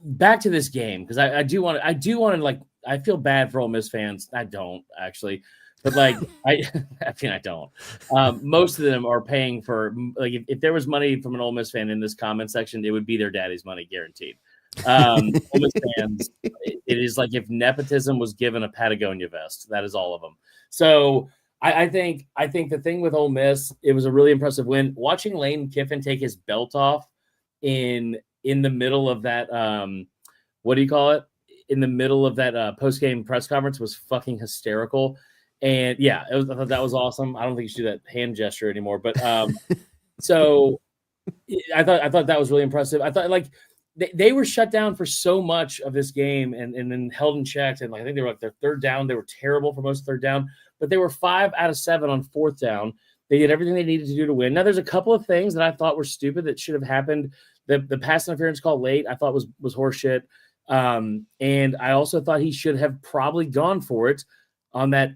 [SPEAKER 2] Back to this game, because I do want to like, I feel bad for Ole Miss fans. I don't actually. But like, I don't. Most of them are paying for, like, if there was money from an Ole Miss fan in this comment section, it would be their daddy's money, guaranteed. Ole Miss fans, it is like if nepotism was given a Patagonia vest. That is all of them. So I think the thing with Ole Miss, it was a really impressive win. Watching Lane Kiffin take his belt off in the middle of that, what do you call it? In the middle of that post-game press conference was fucking hysterical. And yeah, I thought that was awesome. I don't think you should do that hand gesture anymore, but so I thought that was really impressive. I thought, like, they were shut down for so much of this game and then held in check. And, like, I think they were like their third down. They were terrible for most of third down, but they were 5 out of 7 on fourth down. They did everything they needed to do to win. Now, there's a couple of things that I thought were stupid that should have happened. The pass interference call late, I thought was horseshit. And I also thought he should have probably gone for it on that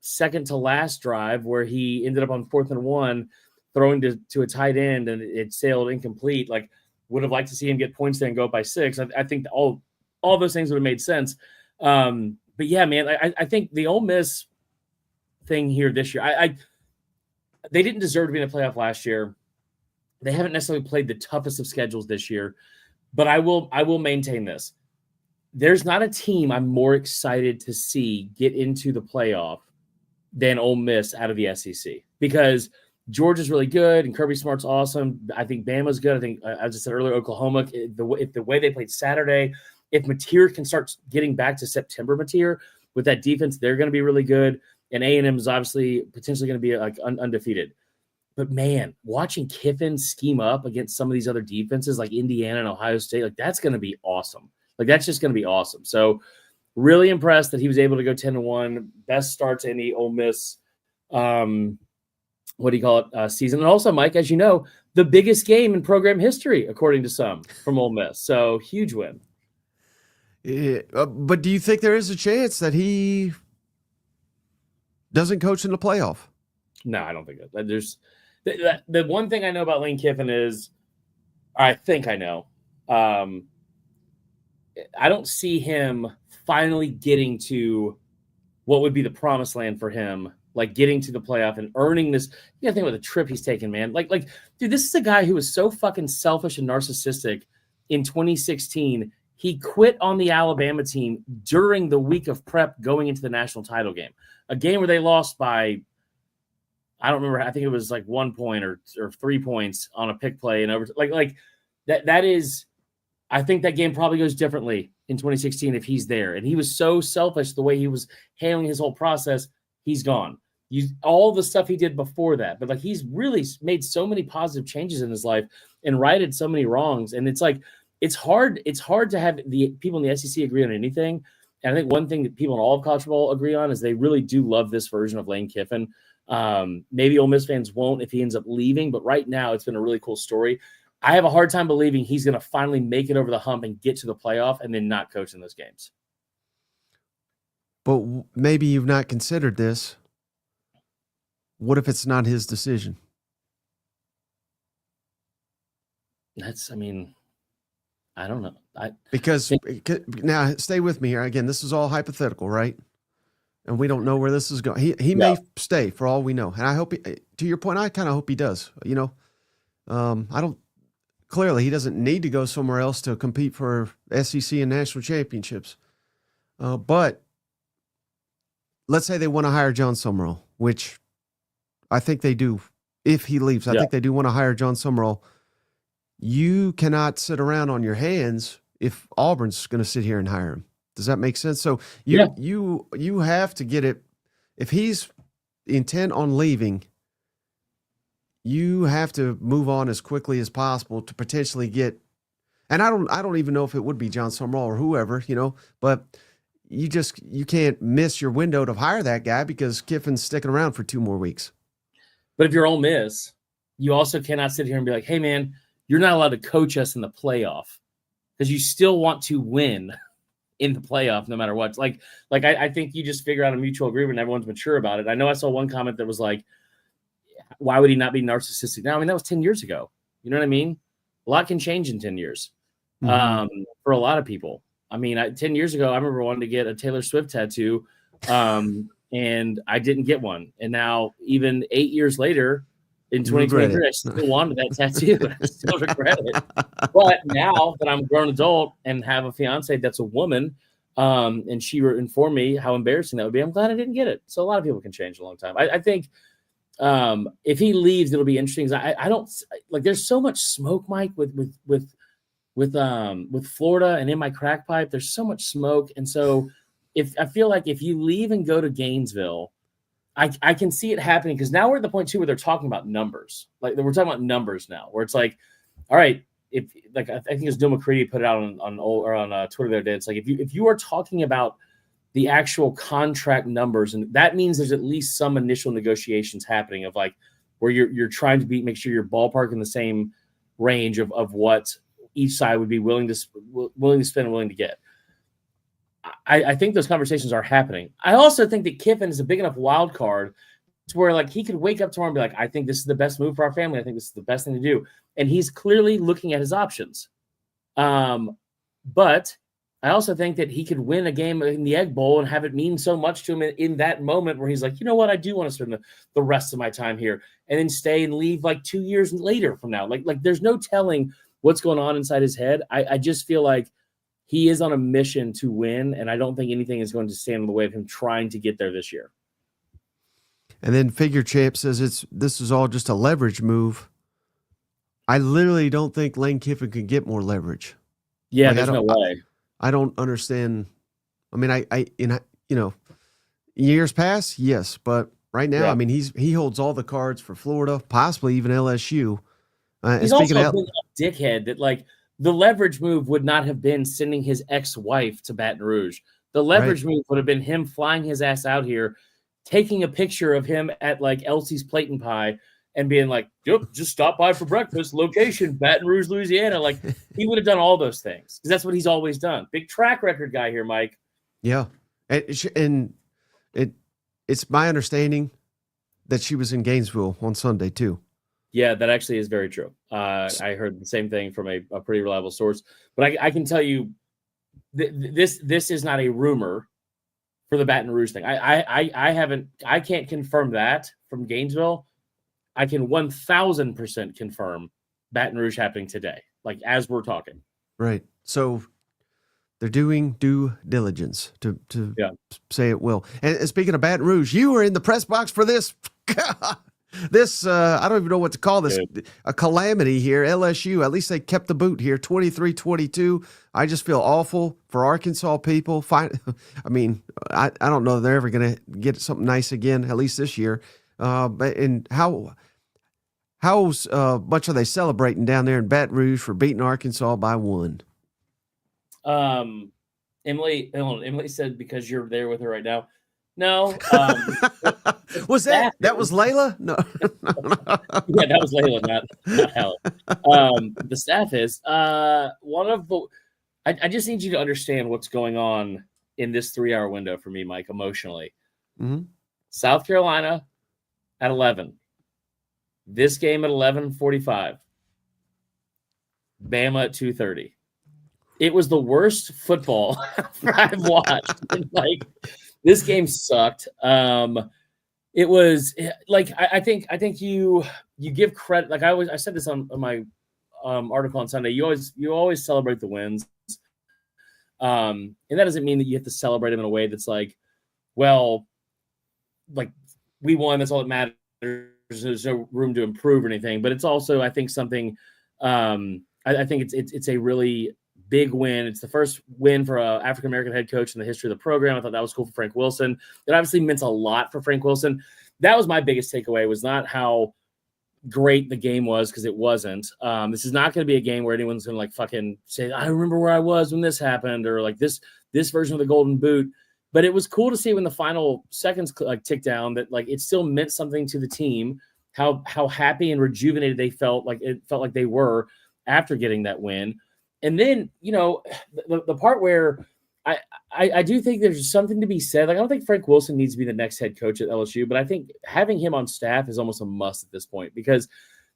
[SPEAKER 2] second to last drive where he ended up on 4th and 1 throwing to a tight end and it sailed incomplete. Like, would have liked to see him get points there and go up by 6. I think all those things would have made sense. But yeah, man, I think the Ole Miss thing here this year, they didn't deserve to be in the playoff last year. They haven't necessarily played the toughest of schedules this year, but I will maintain this. There's not a team I'm more excited to see get into the playoff than Ole Miss out of the SEC, because Georgia's really good and Kirby Smart's awesome. I think Bama's good. I think, as I said earlier, Oklahoma, if the way they played Saturday, if Mateer can start getting back to September Mateer with that defense, they're going to be really good. And A&M is obviously potentially going to be like undefeated. But man, watching Kiffin scheme up against some of these other defenses like Indiana and Ohio State, like, that's going to be awesome. Like, that's just going to be awesome. So really impressed that he was able to go 10-1, best start to any Ole Miss, season. And also, Mike, as you know, the biggest game in program history, according to some, from Ole Miss. So huge win.
[SPEAKER 1] Yeah, but do you think there is a chance that he doesn't coach in the playoff?
[SPEAKER 2] No, I don't think that. There's the one thing I know about Lane Kiffin is, I think I know, I don't see him finally getting to what would be the promised land for him like getting to the playoff and earning this. You gotta think about the trip he's taken, man. Like, dude, this is a guy who was so fucking selfish and narcissistic in 2016. He quit on the Alabama team during the week of prep going into the national title game, a game where they lost by, I don't remember. I think it was like 1 point or 3 points on a pick play and over. Like that is, I think that game probably goes differently in 2016 if he's there. And he was so selfish the way he was handling his whole process. He's gone. All the stuff he did before that, but like he's really made so many positive changes in his life and righted so many wrongs. And it's like it's hard to have the people in the SEC agree on anything. And I think one thing that people in all of college football agree on is they really do love this version of Lane Kiffin. Maybe Ole Miss fans won't if he ends up leaving, but right now it's been a really cool story. I have a hard time believing he's going to finally make it over the hump and get to the playoff and then not coach in those games.
[SPEAKER 1] But maybe you've not considered this. What if it's not his decision?
[SPEAKER 2] I don't know.
[SPEAKER 1] Because now stay with me here. Again, this is all hypothetical, right? And we don't know where this is going. He may stay for all we know. And I hope, to your point, I kind of hope he does. Clearly he doesn't need to go somewhere else to compete for SEC and national championships. But let's say they want to hire John Summerall, which I think they do. If he leaves, I think they do want to hire John Summerall. You cannot sit around on your hands if Auburn's going to sit here and hire him. Does that make sense? So you have to get it. If he's intent on leaving, you have to move on as quickly as possible to potentially get. And I don't even know if it would be John Summerall or whoever, but you can't miss your window to hire that guy because Kiffin's sticking around for 2 more weeks.
[SPEAKER 2] But if you're Ole Miss, you also cannot sit here and be like, hey man, you're not allowed to coach us in the playoff because you still want to win in the playoff no matter what. I think you just figure out a mutual agreement and everyone's mature about it. I know I saw one comment that was like, why would he not be narcissistic now? I mean, that was 10 years ago. You know what I mean? A lot can change in 10 years for a lot of people. I mean, 10 years ago, I remember wanting to get a Taylor Swift tattoo and I didn't get one. And now even 8 years later, in 2023, I still wanted that tattoo. I still regret it. But now that I'm a grown adult and have a fiance that's a woman, and she informed me how embarrassing that would be, I'm glad I didn't get it. So a lot of people can change in a long time. I think if he leaves, it'll be interesting. I don't like. There's so much smoke, Mike, with Florida and in my crack pipe. There's so much smoke, and so I feel like if you leave and go to Gainesville, I can see it happening because now we're at the point too where they're talking about numbers. Like we're talking about numbers now, where it's like, all right, if like I think it was Bill McCready put it out on Twitter the other day. It's like if you are talking about the actual contract numbers, and that means there's at least some initial negotiations happening of like where you're trying to make sure you're ballpark in the same range of what each side would be willing to spend and willing to get. I think those conversations are happening. I also think that Kiffin is a big enough wild card to where like he could wake up tomorrow and be like, I think this is the best move for our family. I think this is the best thing to do. And he's clearly looking at his options. But I also think that he could win a game in the Egg Bowl and have it mean so much to him in that moment where he's like, you know what, I do want to spend the rest of my time here and then stay and leave like 2 years later from now. Like there's no telling what's going on inside his head. I just feel like he is on a mission to win, and I don't think anything is going to stand in the way of him trying to get there this year.
[SPEAKER 1] And then Figure Champ says this is all just a leverage move. I literally don't think Lane Kiffin can get more leverage.
[SPEAKER 2] Yeah, like, there's no way.
[SPEAKER 1] I don't understand. I mean, years past, yes, but right now, I mean, he holds all the cards for Florida, possibly even LSU.
[SPEAKER 2] He's also a dickhead that like the leverage move would not have been sending his ex-wife to Baton Rouge. The leverage move would have been him flying his ass out here, taking a picture of him at like Elsie's Plate and Pie and being like, yep, just stop by for breakfast, location, Baton Rouge, Louisiana. Like he would have done all those things because that's what he's always done. Big track record guy here, Mike. Yeah.
[SPEAKER 1] And it's my understanding that she was in Gainesville on Sunday too.
[SPEAKER 2] Yeah, that actually is very true. I heard the same thing from a pretty reliable source. But I can tell you this is not a rumor. for the Baton Rouge thing. I can't confirm that from Gainesville. I can 1,000% confirm Baton Rouge happening today, like as we're talking.
[SPEAKER 1] Right. So they're doing due diligence to say it will. And speaking of Baton Rouge, you were in the press box for this. This, I don't even know what to call this, a calamity here. LSU, at least they kept the boot here, 23-22. I just feel awful for Arkansas people. I mean, I don't know if they're ever going to get something nice again, at least this year. And how much are they celebrating down there in Baton Rouge for beating Arkansas by 1?
[SPEAKER 2] Emily said because you're there with her right now. No.
[SPEAKER 1] Was that was Layla? No.
[SPEAKER 2] Yeah, that was Layla, not Helen. The staff is one of the. I just need you to understand what's going on in this 3-hour window for me, Mike, emotionally.
[SPEAKER 1] Mm-hmm.
[SPEAKER 2] South Carolina at 11. This game at 11:45. Bama at 2:30. It was the worst football I've watched. Like, this game sucked. It was like I think you give credit. Like I said this on my article on Sunday. You always celebrate the wins, and that doesn't mean that you have to celebrate them in a way that's like, well, like we won. That's all that matters. There's no room to improve or anything. But it's also, I think, something. I think it's a really big win. It's the first win for an African-American head coach in the history of the program. I thought that was cool for Frank Wilson. It obviously meant a lot for Frank Wilson. That was my biggest takeaway, was not how great the game was, because it wasn't. This is not going to be a game where anyone's going to like fucking say, I remember where I was when this happened, or like this version of the Golden Boot. But it was cool to see when the final seconds like ticked down that like it still meant something to the team, how happy and rejuvenated they felt. Like it felt like they were after getting that win. And then, you know, the part where I do think there's something to be said. Like, I don't think Frank Wilson needs to be the next head coach at LSU, but I think having him on staff is almost a must at this point, because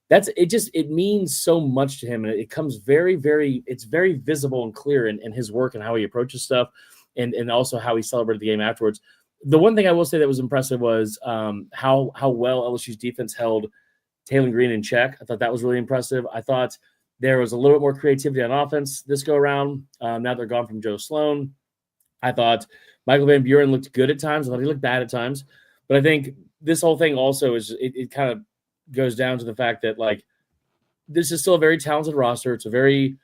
[SPEAKER 2] it means so much to him. And it comes it's very visible and clear in his work and how he approaches stuff, and also how he celebrated the game afterwards. The one thing I will say that was impressive was how well LSU's defense held Taylor Green in check. I thought that was really impressive. I thought there was a little bit more creativity on offense this go around. Now they're gone from Joe Sloan. I thought Michael Van Buren looked good at times. I thought he looked bad at times. But I think this whole thing also is it kind of goes down to the fact that, like, this is still a very talented roster. It's a very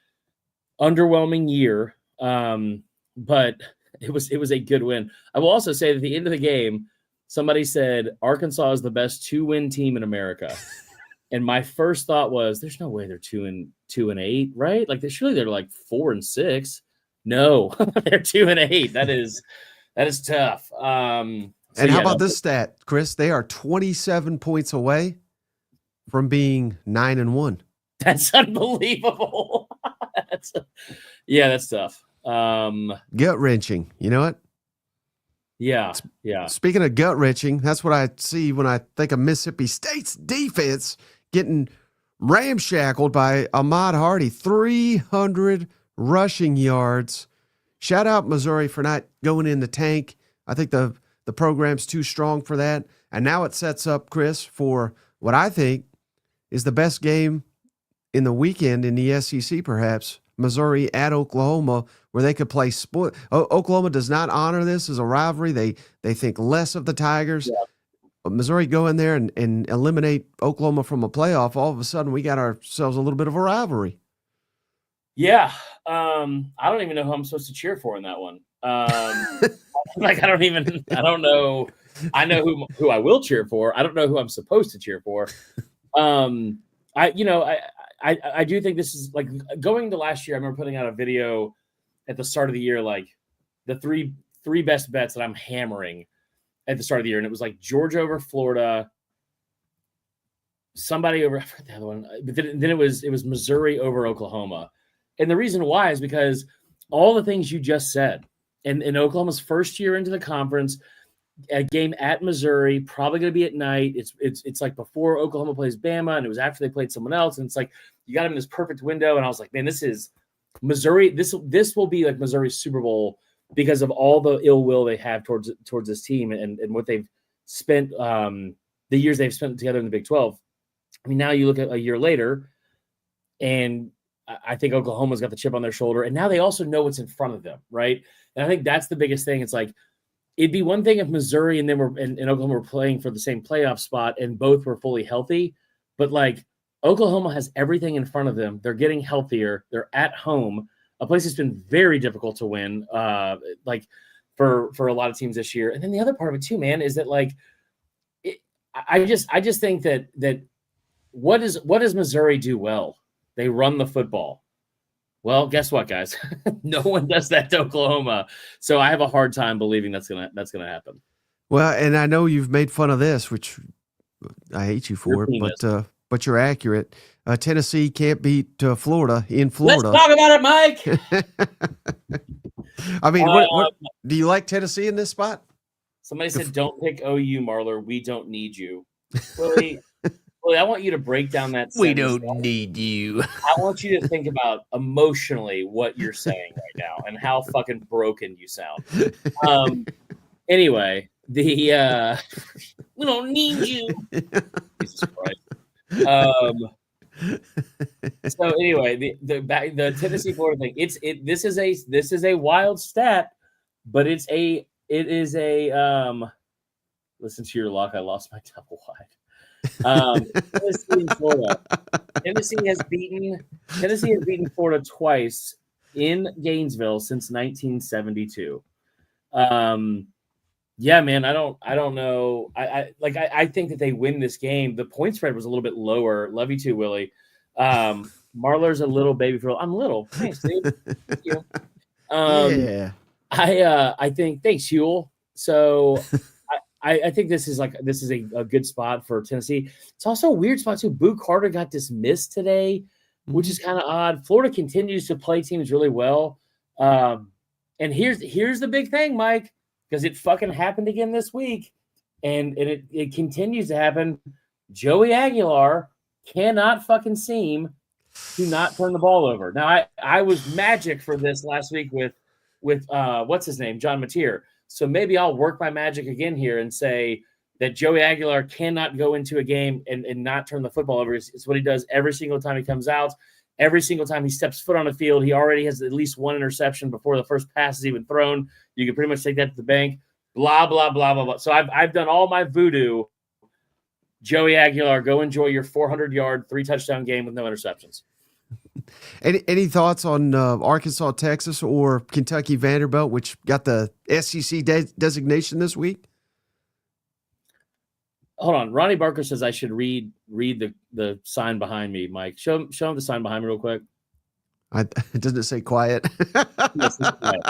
[SPEAKER 2] underwhelming year, but it was a good win. I will also say that at the end of the game, somebody said Arkansas is the best 2-win team in America. And my first thought was, there's no way they're 2-8, right? Like, surely they're like 4-6. No, they're 2-8. That is tough.
[SPEAKER 1] And how about this stat, Chris? They are 27 points away from being 9-1.
[SPEAKER 2] That's unbelievable. That's tough.
[SPEAKER 1] Gut wrenching. You know what?
[SPEAKER 2] Yeah.
[SPEAKER 1] Speaking of gut wrenching, that's what I see when I think of Mississippi State's defense getting ramshackled by Ahmad Hardy, 300 rushing yards. Shout out Missouri for not going in the tank. I think the program's too strong for that. And now it sets up, Chris, for what I think is the best game in the weekend in the SEC, perhaps. Missouri at Oklahoma, where they could play split. Oklahoma does not honor this as a rivalry. They think less of the Tigers.
[SPEAKER 2] Yeah.
[SPEAKER 1] Missouri go in there and eliminate Oklahoma from a playoff. All of a sudden, we got ourselves a little bit of a rivalry.
[SPEAKER 2] Yeah. I don't even know who I'm supposed to cheer for in that one. Like, I don't know. I know who I will cheer for. I don't know who I'm supposed to cheer for. I do think this is like going to last year. I remember putting out a video at the start of the year, like the three best bets that I'm hammering at the start of the year. And it was like Georgia over Florida, somebody over, I forgot the other one, but then it was Missouri over Oklahoma. And the reason why is because all the things you just said, and in Oklahoma's first year into the conference, a game at Missouri, probably going to be at night. It's like before Oklahoma plays Bama, and it was after they played someone else. And it's like, you got them in this perfect window. And I was like, man, this is Missouri. This will be like Missouri's Super Bowl because of all the ill will they have towards this team and what they've spent the years they've spent together in the Big 12. I mean, now you look at a year later, and I think Oklahoma's got the chip on their shoulder, and now they also know what's in front of them, right? And I think that's the biggest thing. It's like it'd be one thing if Missouri and Oklahoma were playing for the same playoff spot and both were fully healthy, but like Oklahoma has everything in front of them. They're getting healthier. They're at home, a place that's been very difficult to win, like for a lot of teams this year. And then the other part of it too, man, is that like I just think that what does Missouri do well? They run the football. Well, guess what, guys? No one does that to Oklahoma. So I have a hard time believing that's gonna happen.
[SPEAKER 1] Well, and I know you've made fun of this, which I hate you for, but you're accurate. Tennessee can't beat Florida in Florida.
[SPEAKER 2] Let's talk about it, Mike.
[SPEAKER 1] I mean, what do you like Tennessee in this spot?
[SPEAKER 2] Somebody said, "Don't pick OU, Marler. We don't need you." Willie, I want you to break down that sentence.
[SPEAKER 1] We don't need you.
[SPEAKER 2] I want you to think about emotionally what you're saying right now and how fucking broken you sound. Anyway, we don't need you. Jesus Christ. So anyway, the Tennessee Florida thing. This is a wild stat, but it is a listen to your lock. I lost my double wide. Tennessee and Florida. Tennessee has beaten Florida twice in Gainesville since 1972. Yeah, man, I don't know. I think that they win this game. The point spread was a little bit lower. Love you too, Willie. Marler's a little baby for. I'm little. Thanks, dude. Thank you.
[SPEAKER 1] Yeah.
[SPEAKER 2] I think thanks, Huel. So I think this is a good spot for Tennessee. It's also a weird spot too. Boo Carter got dismissed today, which is kind of odd. Florida continues to play teams really well. And here's the big thing, Mike, because it fucking happened again this week, and it continues to happen. Joey Aguilar cannot fucking seem to not turn the ball over. Now I was magic for this last week with what's his name, John Mateer. So maybe I'll work my magic again here and say that Joey Aguilar cannot go into a game and not turn the football over. It's what he does every single time he comes out. Every single time he steps foot on the field, he already has at least one interception before the first pass is even thrown. You can pretty much take that to the bank. Blah, blah, blah, blah, blah. So I've done all my voodoo. Joey Aguilar, go enjoy your 400-yard, 3-touchdown game with no interceptions.
[SPEAKER 1] Any thoughts on Arkansas, Texas, or Kentucky Vanderbilt, which got the SEC designation this week?
[SPEAKER 2] Hold on. Ronnie Barker says I should read the sign behind me, Mike. Show him the sign behind me real quick.
[SPEAKER 1] Doesn't it say quiet?
[SPEAKER 2] Yes, it's quiet.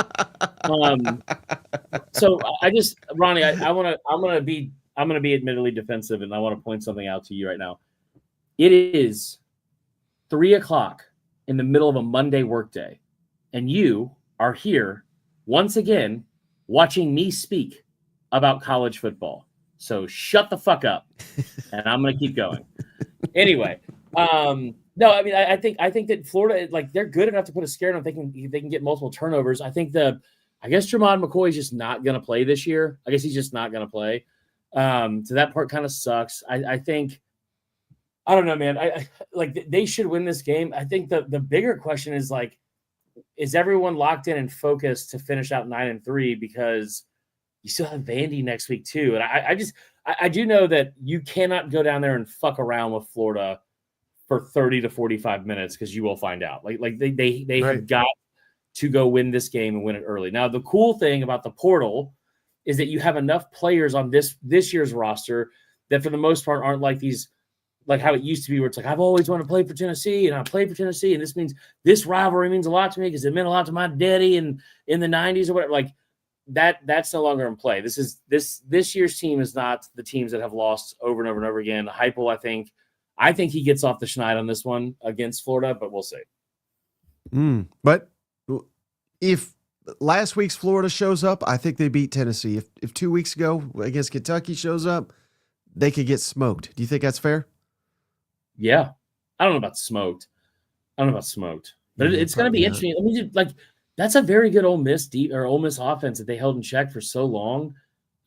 [SPEAKER 2] So I just, Ronnie, I'm gonna be admittedly defensive, and I want to point something out to you right now. It is 3:00 in the middle of a Monday workday, and you are here once again watching me speak about college football. So shut the fuck up, and I'm going to keep going. Anyway, no, I mean, I think that Florida, like, they're good enough to put a scare in them. They can get multiple turnovers. I guess Jermon McCoy is just not going to play this year. I guess he's just not going to play. So that part kind of sucks. I think, I don't know, man. They should win this game. I think the bigger question is, like, is everyone locked in and focused to finish out 9-3? Because you still have Vandy next week too. And I do know that you cannot go down there and fuck around with Florida for 30 to 45 minutes, because you will find out. Like they
[SPEAKER 1] Right.
[SPEAKER 2] have got to go win this game and win it early. Now, the cool thing about the portal is that you have enough players on this year's roster that for the most part aren't like these, like how it used to be, where it's like, I've always wanted to play for Tennessee, and I played for Tennessee, and this rivalry means a lot to me because it meant a lot to my daddy in the 90s or whatever. Like that's no longer in play. This year's team is not the teams that have lost over and over and over again. Heupel, I think he gets off the schneid on this one against Florida, but we'll see.
[SPEAKER 1] But if last week's Florida shows up, I think they beat Tennessee. If 2 weeks ago against Kentucky shows up, they could get smoked. Do you think that's fair?
[SPEAKER 2] Yeah. I don't know about smoked, but it's going to be interesting. I mean, like, That's a very good Ole Miss Ole Miss offense that they held in check for so long.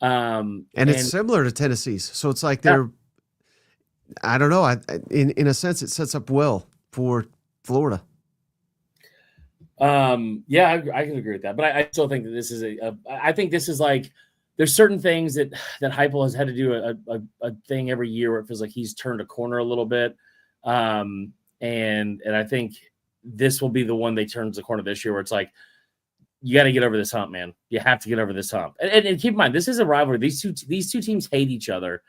[SPEAKER 1] And it's similar to Tennessee's. So it's like they're, I don't know. In a sense, it sets up well for Florida.
[SPEAKER 2] Yeah, I can agree with that. But I still think that this is I think this is like, there's certain things that Heupel has had to do a thing every year where it feels like he's turned a corner a little bit. And I think this will be the one they turns the corner this year where it's like, you got to get over this hump, man. You have to get over this hump. And keep in mind, this is a rivalry. These two teams hate each other.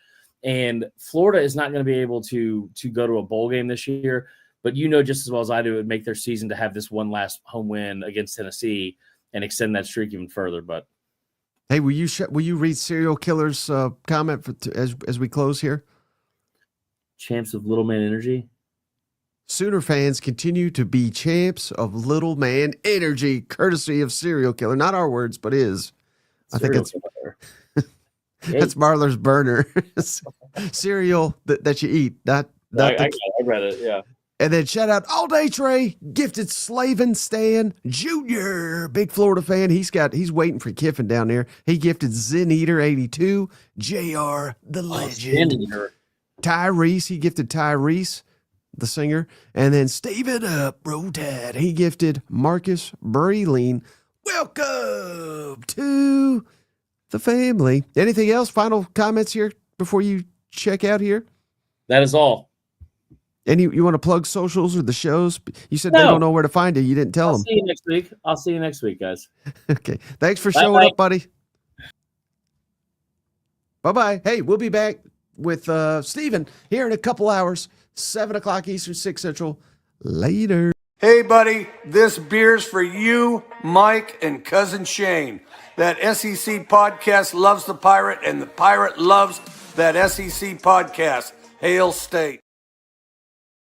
[SPEAKER 2] And Florida is not going to be able to go to a bowl game this year. But you know just as well as I do, it would make their season to have this one last home win against Tennessee and extend that streak even further. But
[SPEAKER 1] hey, will you read Serial Killer's comment as we close here?
[SPEAKER 2] Champs of Little Man Energy.
[SPEAKER 1] Sooner fans continue to be champs of Little Man Energy, courtesy of Serial Killer. Not our words, but his. I think it's that's Marler's burner. Cereal that you eat. I
[SPEAKER 2] read it, yeah.
[SPEAKER 1] And then shout out All Day Trey, gifted Slavin Stan Jr., big Florida fan. He's waiting for Kiffin down there. He gifted Zen Eater 82, JR the legend. Tyrese, he gifted Tyrese, the singer. And then Steven Up, Bro Dad, he gifted Marcus Breeling. Welcome to the family. Anything else? Final comments here before you check out here?
[SPEAKER 2] That is all.
[SPEAKER 1] And you want to plug socials or the shows? You said they don't know where to find you. You didn't tell them.
[SPEAKER 2] I'll see you next week, guys.
[SPEAKER 1] Okay. Thanks for showing up, buddy. Bye-bye. Hey, we'll be back with Steven here in a couple hours, 7 o'clock Eastern, 6 Central. Later.
[SPEAKER 5] Hey, buddy, this beer's for you, Mike, and Cousin Shane. That SEC podcast loves the Pirate, and the Pirate loves that SEC podcast. Hail State.